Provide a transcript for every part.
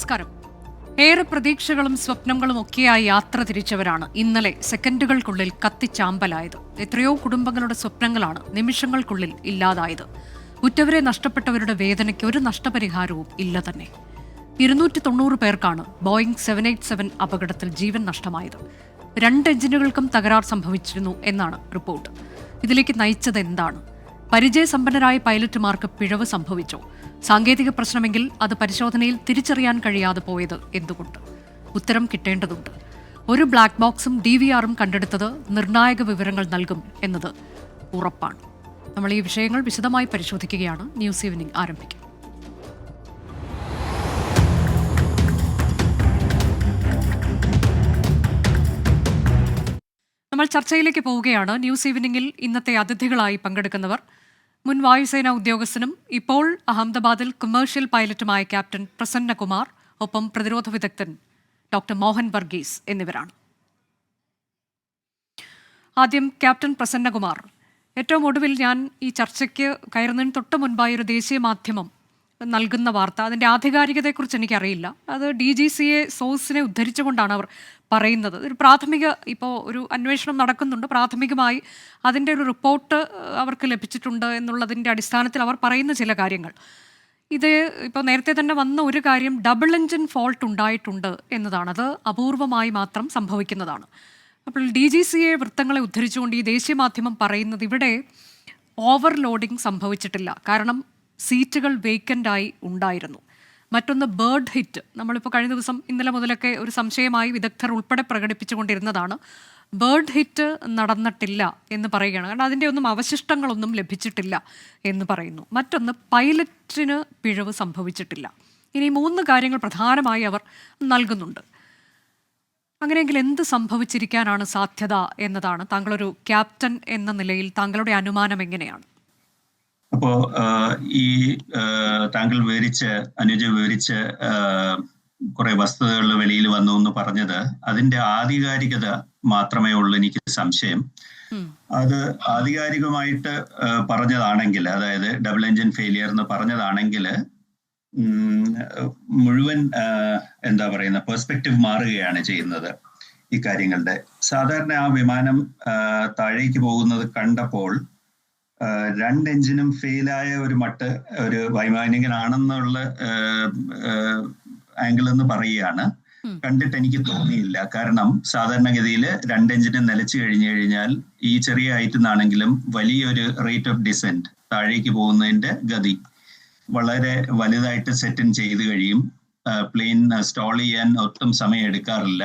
നമസ്കാരം. ഏറെ പ്രതീക്ഷകളും സ്വപ്നങ്ങളും ഒക്കെയായി യാത്ര തിരിച്ചവരാണ് ഇന്നലെ സെക്കൻഡുകൾക്കുള്ളിൽ കത്തിച്ചാമ്പലായത്. എത്രയോ കുടുംബങ്ങളുടെ സ്വപ്നങ്ങളാണ് നിമിഷങ്ങൾക്കുള്ളിൽ ഇല്ലാതായത്. ഉറ്റവരെ നഷ്ടപ്പെട്ടവരുടെ വേദനയ്ക്ക് ഒരു നഷ്ടപരിഹാരവും ഇല്ല തന്നെ. 290 പേർക്കാണ് ബോയിങ് 787 അപകടത്തിൽ ജീവൻ നഷ്ടമായത്. 2 എഞ്ചിനുകൾക്കും തകരാർ സംഭവിച്ചിരുന്നു എന്നാണ് റിപ്പോർട്ട്. ഇതിലേക്ക് നയിച്ചത് എന്താണ്? പരിചയസമ്പന്നരായ പൈലറ്റുമാർക്ക് പിഴവ് സംഭവിച്ചോ? സാങ്കേതിക പ്രശ്നമെങ്കിൽ അത് പരിശോധനയിൽ തിരിച്ചറിയാൻ കഴിയാതെ പോയത് എന്തുകൊണ്ട്? ഉത്തരം കിട്ടേണ്ടതുണ്ട്. ഒരു ബ്ലാക്ക് ബോക്സും DVRും കണ്ടെടുത്തത് നിർണായക വിവരങ്ങൾ നൽകും എന്നത് ഉറപ്പാണ്. നമ്മൾ ഈ വിഷയങ്ങൾ വിശദമായി പരിശോധിക്കുകയാണ്. ന്യൂസ് ഈവനിംഗ് ആരംഭിക്കും. നമ്മൾ ചർച്ചയിലേക്ക് പോവുകയാണ്. ന്യൂസ് ഈവനിംഗിൽ ഇന്നത്തെ അതിഥികളായി പങ്കെടുക്കുന്നവർ മുൻ വായുസേനാ ഉദ്യോഗസ്ഥനും ഇപ്പോൾ അഹമ്മദാബാദിൽ കൊമേഴ്ഷ്യൽ പൈലറ്റുമായ ക്യാപ്റ്റൻ പ്രസന്നകുമാർ, ഒപ്പം പ്രതിരോധ വിദഗ്ധൻ ഡോക്ടർ മോഹൻ വർഗീസ് എന്നിവരാണ്. ആദ്യം ക്യാപ്റ്റൻ പ്രസന്നകുമാർ, ഏറ്റവും ഒടുവിൽ ഞാൻ ഈ ചർച്ചയ്ക്ക് കയറുന്നതിന് തൊട്ട് മുൻപായി ഒരു ദേശീയ മാധ്യമം നൽകുന്ന വാർത്ത, അതിൻ്റെ ആധികാരികതയെക്കുറിച്ച് എനിക്കറിയില്ല. അത് DGCA സോഴ്സിനെ ഉദ്ധരിച്ചുകൊണ്ടാണ് അവർ പറയുന്നത്. ഒരു പ്രാഥമിക, ഇപ്പോൾ ഒരു അന്വേഷണം നടക്കുന്നുണ്ട്, പ്രാഥമികമായി അതിൻ്റെ ഒരു റിപ്പോർട്ട് അവർക്ക് ലഭിച്ചിട്ടുണ്ട് എന്നുള്ളതിൻ്റെ അടിസ്ഥാനത്തിൽ അവർ പറയുന്ന ചില കാര്യങ്ങൾ. ഇത് ഇപ്പോൾ നേരത്തെ തന്നെ വന്ന ഒരു കാര്യം, ഡബിൾ എഞ്ചിൻ ഫോൾട്ട് ഉണ്ടായിട്ടുണ്ട് എന്നതാണ്. അത് അപൂർവമായി മാത്രം സംഭവിക്കുന്നതാണ്. അപ്പോൾ DGCA വൃത്തങ്ങളെ ഉദ്ധരിച്ചുകൊണ്ട് ഈ ദേശീയ മാധ്യമം പറയുന്നത് ഇവിടെ ഓവർലോഡിംഗ് സംഭവിച്ചിട്ടില്ല, കാരണം സീറ്റുകൾ വേക്കൻ്റായി ഉണ്ടായിരുന്നു. മറ്റൊന്ന് ബേർഡ് ഹിറ്റ്. നമ്മളിപ്പോൾ കഴിഞ്ഞ ദിവസം ഇന്നലെ മുതലൊക്കെ ഒരു സംശയമായി വിദഗ്ധർ ഉൾപ്പെടെ പ്രകടിപ്പിച്ചുകൊണ്ടിരുന്നതാണ്. ബേർഡ് ഹിറ്റ് നടന്നിട്ടില്ല എന്ന് പറയുകയാണ്, കാരണം അതിൻ്റെ ഒന്നും അവശിഷ്ടങ്ങളൊന്നും ലഭിച്ചിട്ടില്ല എന്ന് പറയുന്നു. മറ്റൊന്ന് പൈലറ്റിന് പിഴവ് സംഭവിച്ചിട്ടില്ല. ഇനി 3 കാര്യങ്ങൾ പ്രധാനമായി അവർ നൽകുന്നുണ്ട്. അങ്ങനെയെങ്കിൽ എന്ത് സംഭവിച്ചിരിക്കാനാണ് സാധ്യത എന്നതാണ് താങ്കളൊരു ക്യാപ്റ്റൻ എന്ന നിലയിൽ താങ്കളുടെ അനുമാനം എങ്ങനെയാണ്? അപ്പോ ഈ താങ്കൾ അനുജ വിവരിച്ച കുറെ വസ്തുതകൾ വെളിയിൽ വന്നു എന്ന് പറഞ്ഞത്, അതിന്റെ ആധികാരികത മാത്രമേ ഉള്ളൂ എനിക്ക് സംശയം. അത് ആധികാരികമായിട്ട് പറഞ്ഞതാണെങ്കിൽ, അതായത് ഡബിൾ എഞ്ചിൻ ഫെയിലിയർ എന്ന് പറഞ്ഞതാണെങ്കിൽ, മുഴുവൻ എന്താ പറയുന്ന പെർസ്പെക്റ്റീവ് മാറുകയാണ് ചെയ്യുന്നത് ഈ കാര്യങ്ങളുടെ. സാധാരണ ആ വിമാനം താഴേക്ക് പോകുന്നത് കണ്ടപ്പോൾ 2 എഞ്ചിനും ഫെയിലായ ഒരു വൈമാനികനാണെന്നുള്ള ആംഗിൾ എന്ന് പറയുകയാണ്. കണ്ടിട്ട് എനിക്ക് തോന്നിയില്ല. കാരണം സാധാരണഗതിയിൽ 2 എഞ്ചിനും നിലച്ചു കഴിഞ്ഞാൽ ഈ ചെറിയ ഹൈറ്റിൽ നിന്നാണെങ്കിലും വലിയൊരു റേറ്റ് ഓഫ് ഡിസെന്റ്, താഴേക്ക് പോകുന്നതിന്റെ ഗതി വളരെ വലുതായിട്ട് സെറ്റ് ചെയ്ത് കഴിയും. പ്ലെയിൻ സ്റ്റോൾ ചെയ്യാൻ ഒട്ടും സമയം എടുക്കാറില്ല.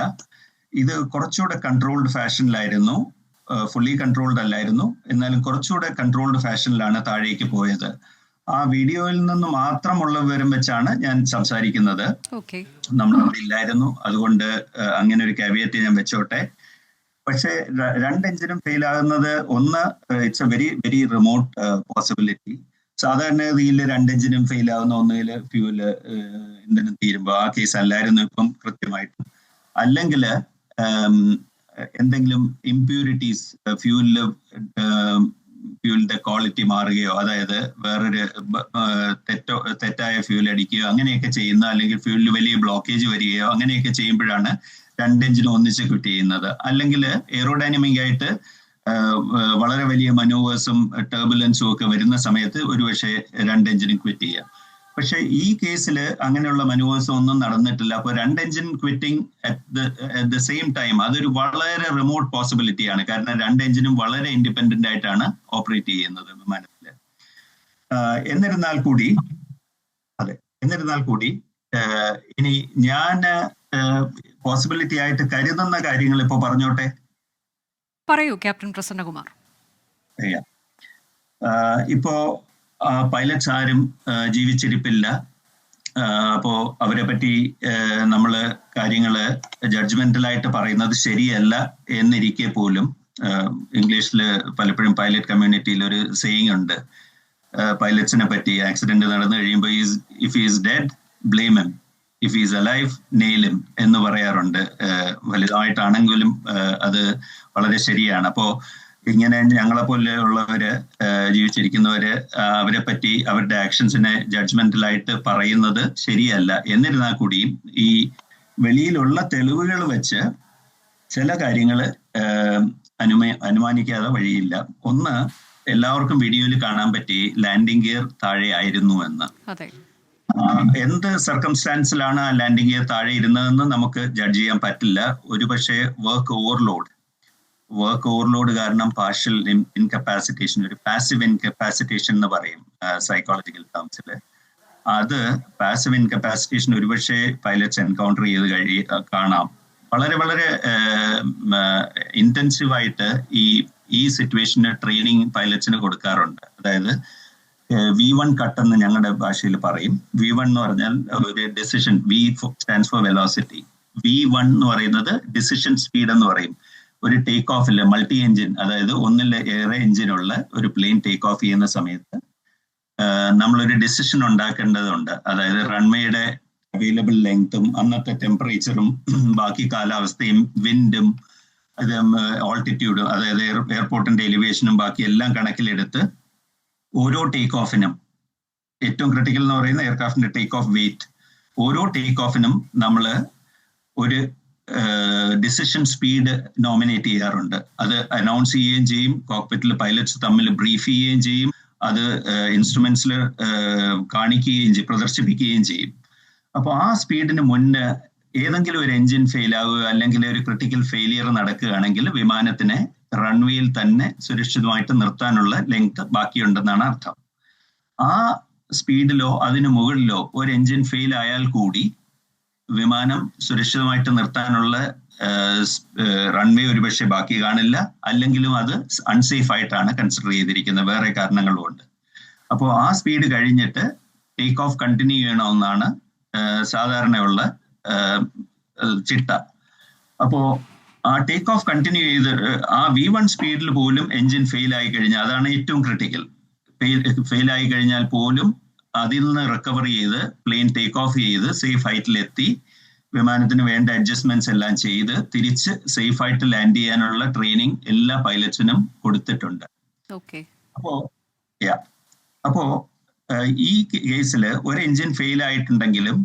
ഇത് കുറച്ചുകൂടെ കൺട്രോൾഡ് ഫാഷനിലായിരുന്നു, ഫുള്ളി കൺട്രോൾഡ് അല്ലായിരുന്നു, എന്നാലും കുറച്ചുകൂടെ കൺട്രോൾഡ് ഫാഷനിലാണ് താഴേക്ക് പോയത്. ആ വീഡിയോയിൽ നിന്ന് മാത്രമുള്ള വിവരം വെച്ചാണ് ഞാൻ സംസാരിക്കുന്നത്. നമ്മളവിടെ ഇല്ലായിരുന്നു, അതുകൊണ്ട് അങ്ങനെ ഒരു കാവിയറ്റ് ഞാൻ വെച്ചോട്ടെ. പക്ഷെ 2 എഞ്ചിനും ഫെയിൽ ആകുന്നത്, ഒന്ന്, it's A very very remote possibility. സാധാരണഗതിയിൽ 2 എഞ്ചിനും ഫെയിൽ ആകുന്ന ഒന്നുകിൽ ഫ്യൂല് ഇന്ധനം തീരുമ്പോൾ, ആ കേസ് അല്ലായിരുന്നു ഇപ്പം കൃത്യമായിട്ടും. അല്ലെങ്കിൽ എന്തെങ്കിലും ഇംപ്യൂരിറ്റീസ് ഫ്യൂലിന്റെ ക്വാളിറ്റി മാറുകയോ, അതായത് വേറൊരു തെറ്റായ ഫ്യൂൽ അടിക്കുകയോ അങ്ങനെയൊക്കെ ചെയ്യുന്ന, അല്ലെങ്കിൽ ഫ്യൂലിൽ വലിയ ബ്ലോക്കേജ് വരികയോ അങ്ങനെയൊക്കെ ചെയ്യുമ്പോഴാണ് 2 എഞ്ചിനും ഒന്നിച്ച് ക്വിറ്റ് ചെയ്യുന്നത്. അല്ലെങ്കിൽ എയറോഡൈനമിക് ആയിട്ട് വളരെ വലിയ മനൂവേഴ്സും ടർബുലൻസും ഒക്കെ വരുന്ന സമയത്ത് ഒരുപക്ഷെ 2 എഞ്ചിനും ക്വിറ്റ് ചെയ്യാം. പക്ഷെ ഈ കേസിൽ അങ്ങനെയുള്ള മനൂവേഴ്സ് ഒന്നും നടന്നിട്ടില്ല. അപ്പോൾ 2 engine quitting at the same time, അതൊരു വളരെ റിമോട്ട് പോസിബിലിറ്റിയാണ്. കാരണം 2 എഞ്ചിനും വളരെ ഇൻഡിപെൻഡന്റ് ആയിട്ടാണ് ഓപ്പറേറ്റ് ചെയ്യുന്നത് വിമാനത്തിൽ. എന്നിരുന്നാൽ കൂടി ഇനി ഞാൻ പോസിബിലിറ്റി ആയിട്ട് കരുതുന്ന കാര്യങ്ങൾ ഇപ്പോ പറഞ്ഞോട്ടെ. പറയൂ ക്യാപ്റ്റൻ പ്രസന്നകുമാർ. ഇപ്പോ പൈലറ്റ്സ് ആരും ജീവിച്ചിരിപ്പില്ല. അപ്പോ അവരെ പറ്റി നമ്മള് കാര്യങ്ങള് ജഡ്ജ്മെന്റലായിട്ട് പറയുന്നത് ശരിയല്ല എന്നിരിക്കെ പോലും, ഇംഗ്ലീഷിൽ പലപ്പോഴും പൈലറ്റ് കമ്മ്യൂണിറ്റിയിൽ ഒരു സെയിങ് ഉണ്ട് പൈലറ്റ്സിനെ പറ്റി. ആക്സിഡന്റ് നടന്നു കഴിയുമ്പോൾ, if is dead blame him, if is alive nail him എന്ന് പറയാറുണ്ട്. വലുതായിട്ടാണെങ്കിലും അത് വളരെ ശരിയാണ്. അപ്പോ ഇങ്ങനെ ഞങ്ങളെ പോലെ ഉള്ളവര് ജീവിച്ചിരിക്കുന്നവര് അവരെ പറ്റി അവരുടെ ആക്ഷൻസിനെ ജഡ്ജ്മെന്റലായിട്ട് പറയുന്നത് ശരിയല്ല. എന്നിരുന്നാൽ കൂടിയും ഈ വെളിയിലുള്ള തെളിവുകൾ വെച്ച് ചില കാര്യങ്ങൾ അനുമാനിക്കാതെ വഴിയില്ല. ഒന്ന്, എല്ലാവർക്കും വീഡിയോയിൽ കാണാൻ പറ്റി ലാൻഡിംഗ് ഗിയർ താഴെ ആയിരുന്നു എന്ന്. എന്ത് സർക്കംസ്റ്റാൻസിലാണ് ആ ലാൻഡിംഗ് ഗിയർ താഴെ ഇരുന്നതെന്ന് നമുക്ക് ജഡ്ജ് ചെയ്യാൻ പറ്റില്ല. ഒരുപക്ഷെ വർക്ക് ഓവർലോഡ് കാരണം പാർഷ്യൽ ഇൻകപ്പാസിറ്റേഷൻ, ഒരു പാസീവ് ഇൻകപ്പാസിറ്റേഷൻ എന്ന് പറയും സൈക്കോളജിക്കൽ ടേംസിൽ. അത് പാസീവ് ഇൻകപ്പാസിറ്റേഷൻ ഒരുപക്ഷെ പൈലറ്റ്സ് എൻകൗണ്ടർ ചെയ്ത് കാണാം. വളരെ വളരെ ഇന്റൻസീവായിട്ട് ഈ സിറ്റുവേഷന് ട്രെയിനിങ് പൈലറ്റ്സിന് കൊടുക്കാറുണ്ട്. അതായത് V1 കട്ട് എന്ന് ഞങ്ങളുടെ ഭാഷയിൽ പറയും. V1 എന്ന് പറഞ്ഞാൽ ഒരു decision, V stands for velocity. V1 എന്ന് പറയുന്നത് ഡിസിഷൻ സ്പീഡ് എന്ന് പറയും. ഒരു ടേക്ക് ഓഫില് മൾട്ടി എഞ്ചിൻ, അതായത് ഒന്നിലേറെ എഞ്ചിനുള്ള ഒരു പ്ലെയിൻ ടേക്ക് ഓഫ് ചെയ്യുന്ന സമയത്ത് നമ്മളൊരു ഡിസിഷൻ ഉണ്ടാക്കേണ്ടതുണ്ട്. അതായത് റൺവേയുടെ അവൈലബിൾ ലെങ്ത്തും അന്നത്തെ ടെമ്പറേച്ചറും ബാക്കി കാലാവസ്ഥയും വിൻഡും ഓൾട്ടിറ്റ്യൂഡും, അതായത് എയർപോർട്ടിന്റെ എലിവേഷനും ബാക്കി എല്ലാം കണക്കിലെടുത്ത് ഓരോ ടേക്ക് ഓഫിനും, ഏറ്റവും ക്രിട്ടിക്കൽ എന്ന് പറയുന്ന എയർക്രാഫ്റ്റിന്റെ ടേക്ക് ഓഫ് വെയിറ്റ്, ഓരോ ടേക്ക് ഓഫിനും നമ്മൾ ഒരു ഡിസിഷൻ സ്പീഡ് നോമിനേറ്റ് ചെയ്യാറുണ്ട്. അത് അനൗൺസ് ചെയ്യുകയും ചെയ്യും, കോക്പിറ്റിൽ പൈലറ്റ്സ് തമ്മിൽ ബ്രീഫ് ചെയ്യുകയും ചെയ്യും, അത് ഇൻസ്ട്രുമെന്റ്സിൽ കാണിക്കുകയും ചെയ്യും, പ്രദർശിപ്പിക്കുകയും ചെയ്യും. അപ്പോൾ ആ സ്പീഡിന് മുന്നേ ഏതെങ്കിലും ഒരു എഞ്ചിൻ ഫെയിൽ ആവുക അല്ലെങ്കിൽ ഒരു ക്രിട്ടിക്കൽ ഫെയിലിയർ നടക്കുകയാണെങ്കിൽ വിമാനത്തിനെ റൺവേയിൽ തന്നെ സുരക്ഷിതമായിട്ട് നിർത്താനുള്ള ലെങ്ത് ബാക്കിയുണ്ടെന്നാണ് അർത്ഥം. ആ സ്പീഡിലോ അതിന് മുകളിലോ ഒരു എഞ്ചിൻ ഫെയിൽ ആയാൽ കൂടി വിമാനം സുരക്ഷിതമായിട്ട് നിർത്താനുള്ള റൺവേ ഒരുപക്ഷെ ബാക്കി കാണില്ല, അല്ലെങ്കിലും അത് അൺസേഫ് ആയിട്ടാണ് കൺസിഡർ ചെയ്തിരിക്കുന്നത് വേറെ കാരണങ്ങളും ഉണ്ട്. അപ്പോൾ ആ സ്പീഡ് കഴിഞ്ഞിട്ട് ടേക്ക് ഓഫ് കണ്ടിന്യൂ ചെയ്യണമെന്നാണ് സാധാരണയുള്ള ചിട്ട. അപ്പോ ആ ടേക്ക് ഓഫ് കണ്ടിന്യൂ ചെയ്ത് ആ V1 സ്പീഡിൽ പോലും എഞ്ചിൻ ഫെയിൽ ആയി കഴിഞ്ഞാൽ, അതാണ് ഏറ്റവും ക്രിട്ടിക്കൽ, ഫെയിൽ ആയി കഴിഞ്ഞാൽ പോലും അതിൽ നിന്ന് റിക്കവർ ചെയ്ത് പ്ലെയിൻ ടേക്ക് ഓഫ് ചെയ്ത് സേഫ് ഹൈറ്റിലെത്തി വിമാനത്തിന് വേണ്ട അഡ്ജസ്റ്റ്മെന്റ്സ് എല്ലാം ചെയ്ത് തിരിച്ച് സേഫ് ആയിട്ട് ലാൻഡ് ചെയ്യാനുള്ള ട്രെയിനിങ് എല്ലാ പൈലറ്റ്സിനും കൊടുത്തിട്ടുണ്ട്. അപ്പോ ഈ കേസിൽ ഒരു എഞ്ചിൻ ഫെയിൽ ആയിട്ടുണ്ടെങ്കിലും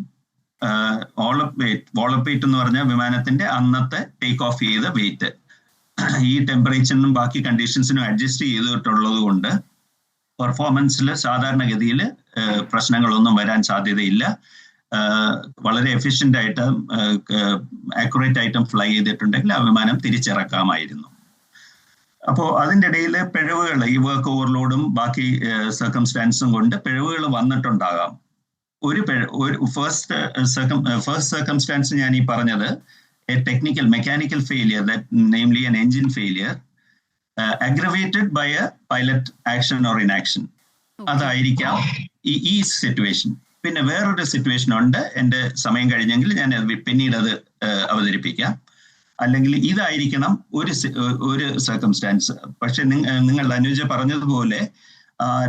വോളപ്പേറ്റ് എന്ന് പറഞ്ഞാൽ വിമാനത്തിന്റെ അന്നത്തെ ടേക്ക് ഓഫ് ചെയ്ത വെയിറ്റ് ഈ ടെമ്പറേച്ചറിനും ബാക്കി കണ്ടീഷൻസിനും അഡ്ജസ്റ്റ് ചെയ്തിട്ടുള്ളത് കൊണ്ട് പെർഫോമൻസിൽ സാധാരണഗതിയിൽ പ്രശ്നങ്ങളൊന്നും വരാൻ സാധ്യതയില്ല. വളരെ എഫിഷ്യന്റ് ആയിട്ട് ആക്യുറേറ്റ് ആയിട്ടും ഫ്ലൈ ചെയ്തിട്ടുണ്ടെങ്കിൽ ആ വിമാനം തിരിച്ചിറക്കാമായിരുന്നു. അപ്പോൾ അതിൻ്റെ ഇടയിൽ പിഴവുകൾ, ഈ വർക്ക് ഓവർലോഡും ബാക്കി സർക്കംസ്റ്റാൻസും കൊണ്ട് പിഴവുകൾ വന്നിട്ടുണ്ടാകാം. ഒരു ഫസ്റ്റ് സർക്കംസ്റ്റാൻസ് ഞാൻ ഈ പറഞ്ഞത് A technical mechanical failure, namely an engine failure aggravated by a pilot action or inaction. അതായിരിക്കാം ഈ സിറ്റുവേഷൻ. പിന്നെ വേറൊരു സിറ്റുവേഷൻ ഉണ്ട്, എൻ്റെ സമയം കഴിഞ്ഞെങ്കിൽ ഞാൻ പിന്നീട് അത് അവതരിപ്പിക്കാം. അല്ലെങ്കിൽ ഇതായിരിക്കണം ഒരു സർക്കംസ്റ്റാൻസ്. പക്ഷെ നിങ്ങൾ അനുജ പറഞ്ഞതുപോലെ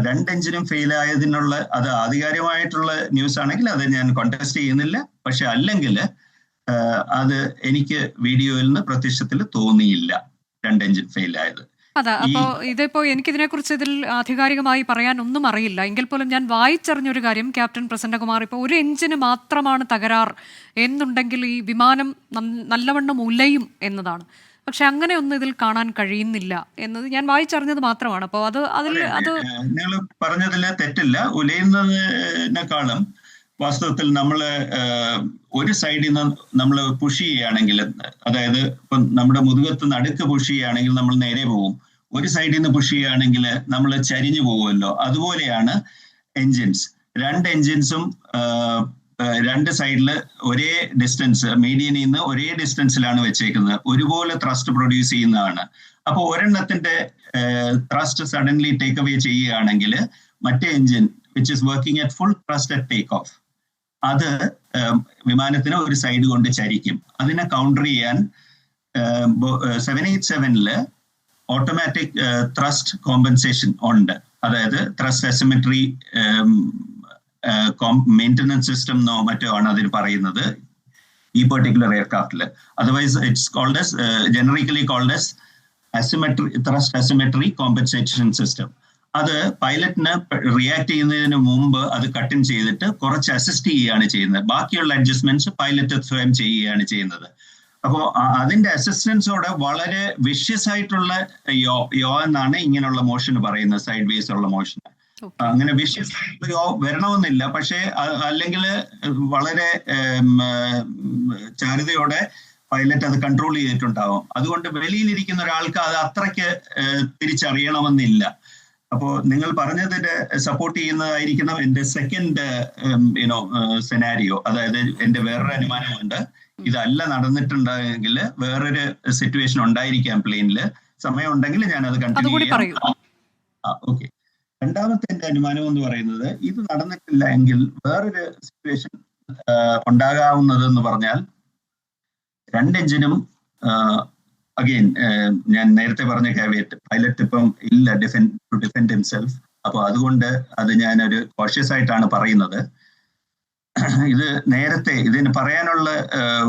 രണ്ട് എഞ്ചിനും ഫെയിൽ ആയതിനുള്ള അത് ആധികാരികമായിട്ടുള്ള ന്യൂസ് ആണെങ്കിൽ അത് ഞാൻ കോntest ചെയ്യുന്നില്ല. പക്ഷെ അല്ലെങ്കിൽ അത് എനിക്ക് വീഡിയോയിൽ നിന്ന് പ്രത്യക്ഷത്തിൽ തോന്നിയില്ല രണ്ട് എഞ്ചിൻ ഫെയിൽ ആയത്. അതെ, അപ്പോൾ ഇതിപ്പോ എനിക്കിതിനെ കുറിച്ച് ഇതിൽ ആധികാരികമായി പറയാൻ ഒന്നും അറിയില്ല. എങ്കിൽ പോലും ഞാൻ വായിച്ചറിഞ്ഞൊരു കാര്യം, ക്യാപ്റ്റൻ പ്രസന്നകുമാർ, ഇപ്പോൾ ഒരു എഞ്ചിന് മാത്രമാണ് തകരാർ എന്നുണ്ടെങ്കിൽ ഈ വിമാനം നല്ലവണ്ണം ഉലയും എന്നതാണ്. പക്ഷെ അങ്ങനെ ഒന്നും ഇതിൽ കാണാൻ കഴിയുന്നില്ല എന്നത് ഞാൻ വായിച്ചറിഞ്ഞത് മാത്രമാണ്. അപ്പോൾ അത് നിങ്ങൾ പറഞ്ഞതിൽ തെറ്റില്ല. ഉലയുന്നതിനേക്കാളും വാസ്തവത്തിൽ നമ്മൾ ഒരു സൈഡിൽ നിന്ന് നമ്മൾ പുഷ് ചെയ്യുകയാണെങ്കിൽ, അതായത് ഇപ്പം നമ്മുടെ മുതുകത്ത് നടുക്ക് പുഷ് ചെയ്യുകയാണെങ്കിൽ നമ്മൾ നേരെ പോകും. ഒരു സൈഡിൽ നിന്ന് പുഷ് ചെയ്യുകയാണെങ്കിൽ നമ്മൾ ചരിഞ്ഞു പോകുമല്ലോ. അതുപോലെയാണ് എൻജിൻസ്. രണ്ട് എൻജിൻസും രണ്ട് സൈഡിൽ ഒരേ ഡിസ്റ്റൻസ്, മീഡിയനിൽ നിന്ന് ഒരേ ഡിസ്റ്റൻസിലാണ് വെച്ചേക്കുന്നത്. ഒരുപോലെ ത്രസ്റ്റ് പ്രൊഡ്യൂസ് ചെയ്യുന്നതാണ്. അപ്പോൾ ഒരെണ്ണത്തിന്റെ ത്രസ്റ്റ് സഡൻലി ടേക്ക് അവേ ചെയ്യുകയാണെങ്കിൽ മറ്റേ engine which is working at full thrust at take off, അത് വിമാനത്തിന് ഒരു സൈഡ് കൊണ്ട് ചരിക്കും. അതിനെ കൗണ്ടർ ചെയ്യാൻ 787 ഓട്ടോമാറ്റിക് ത്രസ്റ്റ് കോമ്പൻസേഷൻ ഉണ്ട്. അതായത് ത്രസ്റ്റ് അസിമെട്രി മെയിൻ്റനൻസ് സിസ്റ്റം എന്നോ മറ്റോ ആണ് അതിന് പറയുന്നത് ഈ പെർട്ടിക്കുലർ എയർക്രാഫ്റ്റിൽ. Otherwise it's called as generically called as thrust asymmetry compensation system. അത് പൈലറ്റിന് റിയാക്ട് ചെയ്യുന്നതിന് മുമ്പ് അത് കട്ടിൻ ചെയ്തിട്ട് കുറച്ച് അസിസ്റ്റ് ചെയ്യുകയാണ് ചെയ്യുന്നത്. ബാക്കിയുള്ള അഡ്ജസ്റ്റ്മെന്റ്സ് പൈലറ്റ് സ്വയം ചെയ്യുകയാണ് ചെയ്യുന്നത്. അപ്പോൾ അതിന്റെ അസിസ്റ്റൻസോടെ വളരെ വിഷ്യസ് ആയിട്ടുള്ള യോ എന്നാണ് ഇങ്ങനെയുള്ള മോഷൻ പറയുന്നത്, സൈഡ് വേസ് ഉള്ള മോഷൻ. അങ്ങനെ വിഷ്യസ് യോ വരണമെന്നില്ല, പക്ഷേ അല്ലെങ്കിൽ വളരെ ചാരുതയോടെ പൈലറ്റ് അത് കൺട്രോൾ ചെയ്തിട്ടുണ്ടാവും. അതുകൊണ്ട് വെളിയിലിരിക്കുന്ന ഒരാൾക്ക് അത് അത്രയ്ക്ക് തിരിച്ചറിയണമെന്നില്ല. അപ്പോൾ നിങ്ങൾ പറഞ്ഞതിന് സപ്പോർട്ട് ചെയ്യുന്നതായിരിക്കണം എന്റെ സെക്കൻഡ് സെനാരിയോ. അതായത് എന്റെ വേറൊരു അനുമാനമുണ്ട്, ഇതല്ല നടന്നിട്ടുണ്ടെങ്കിൽ വേറൊരു സിറ്റുവേഷൻ ഉണ്ടായിരിക്കാം പ്ലെയിനില്. സമയം ഉണ്ടെങ്കിൽ ഞാൻ അത് കണ്ടിന്യൂ ചെയ്യാം. ഓക്കെ. രണ്ടാമത്തെ എന്റെ അനുമാനം എന്ന് പറയുന്നത്, ഇത് നടന്നിട്ടില്ല എങ്കിൽ വേറൊരു സിറ്റുവേഷൻ ഉണ്ടാകാവുന്നത് എന്ന് പറഞ്ഞാൽ, രണ്ട് എഞ്ചിനും അഗെയിൻ ഞാൻ നേരത്തെ പറഞ്ഞ കാവിയറ്റ്, പൈലറ്റ് ഇപ്പം ഇല്ല ടു ഡിഫെൻഡ് ഹിംസെൽഫ്. അപ്പൊ അതുകൊണ്ട് അത് ഞാനൊരു കോഷ്യസ് ആയിട്ടാണ് പറയുന്നത്. ഇത് നേരത്തെ ഇതിന് പറയാനുള്ള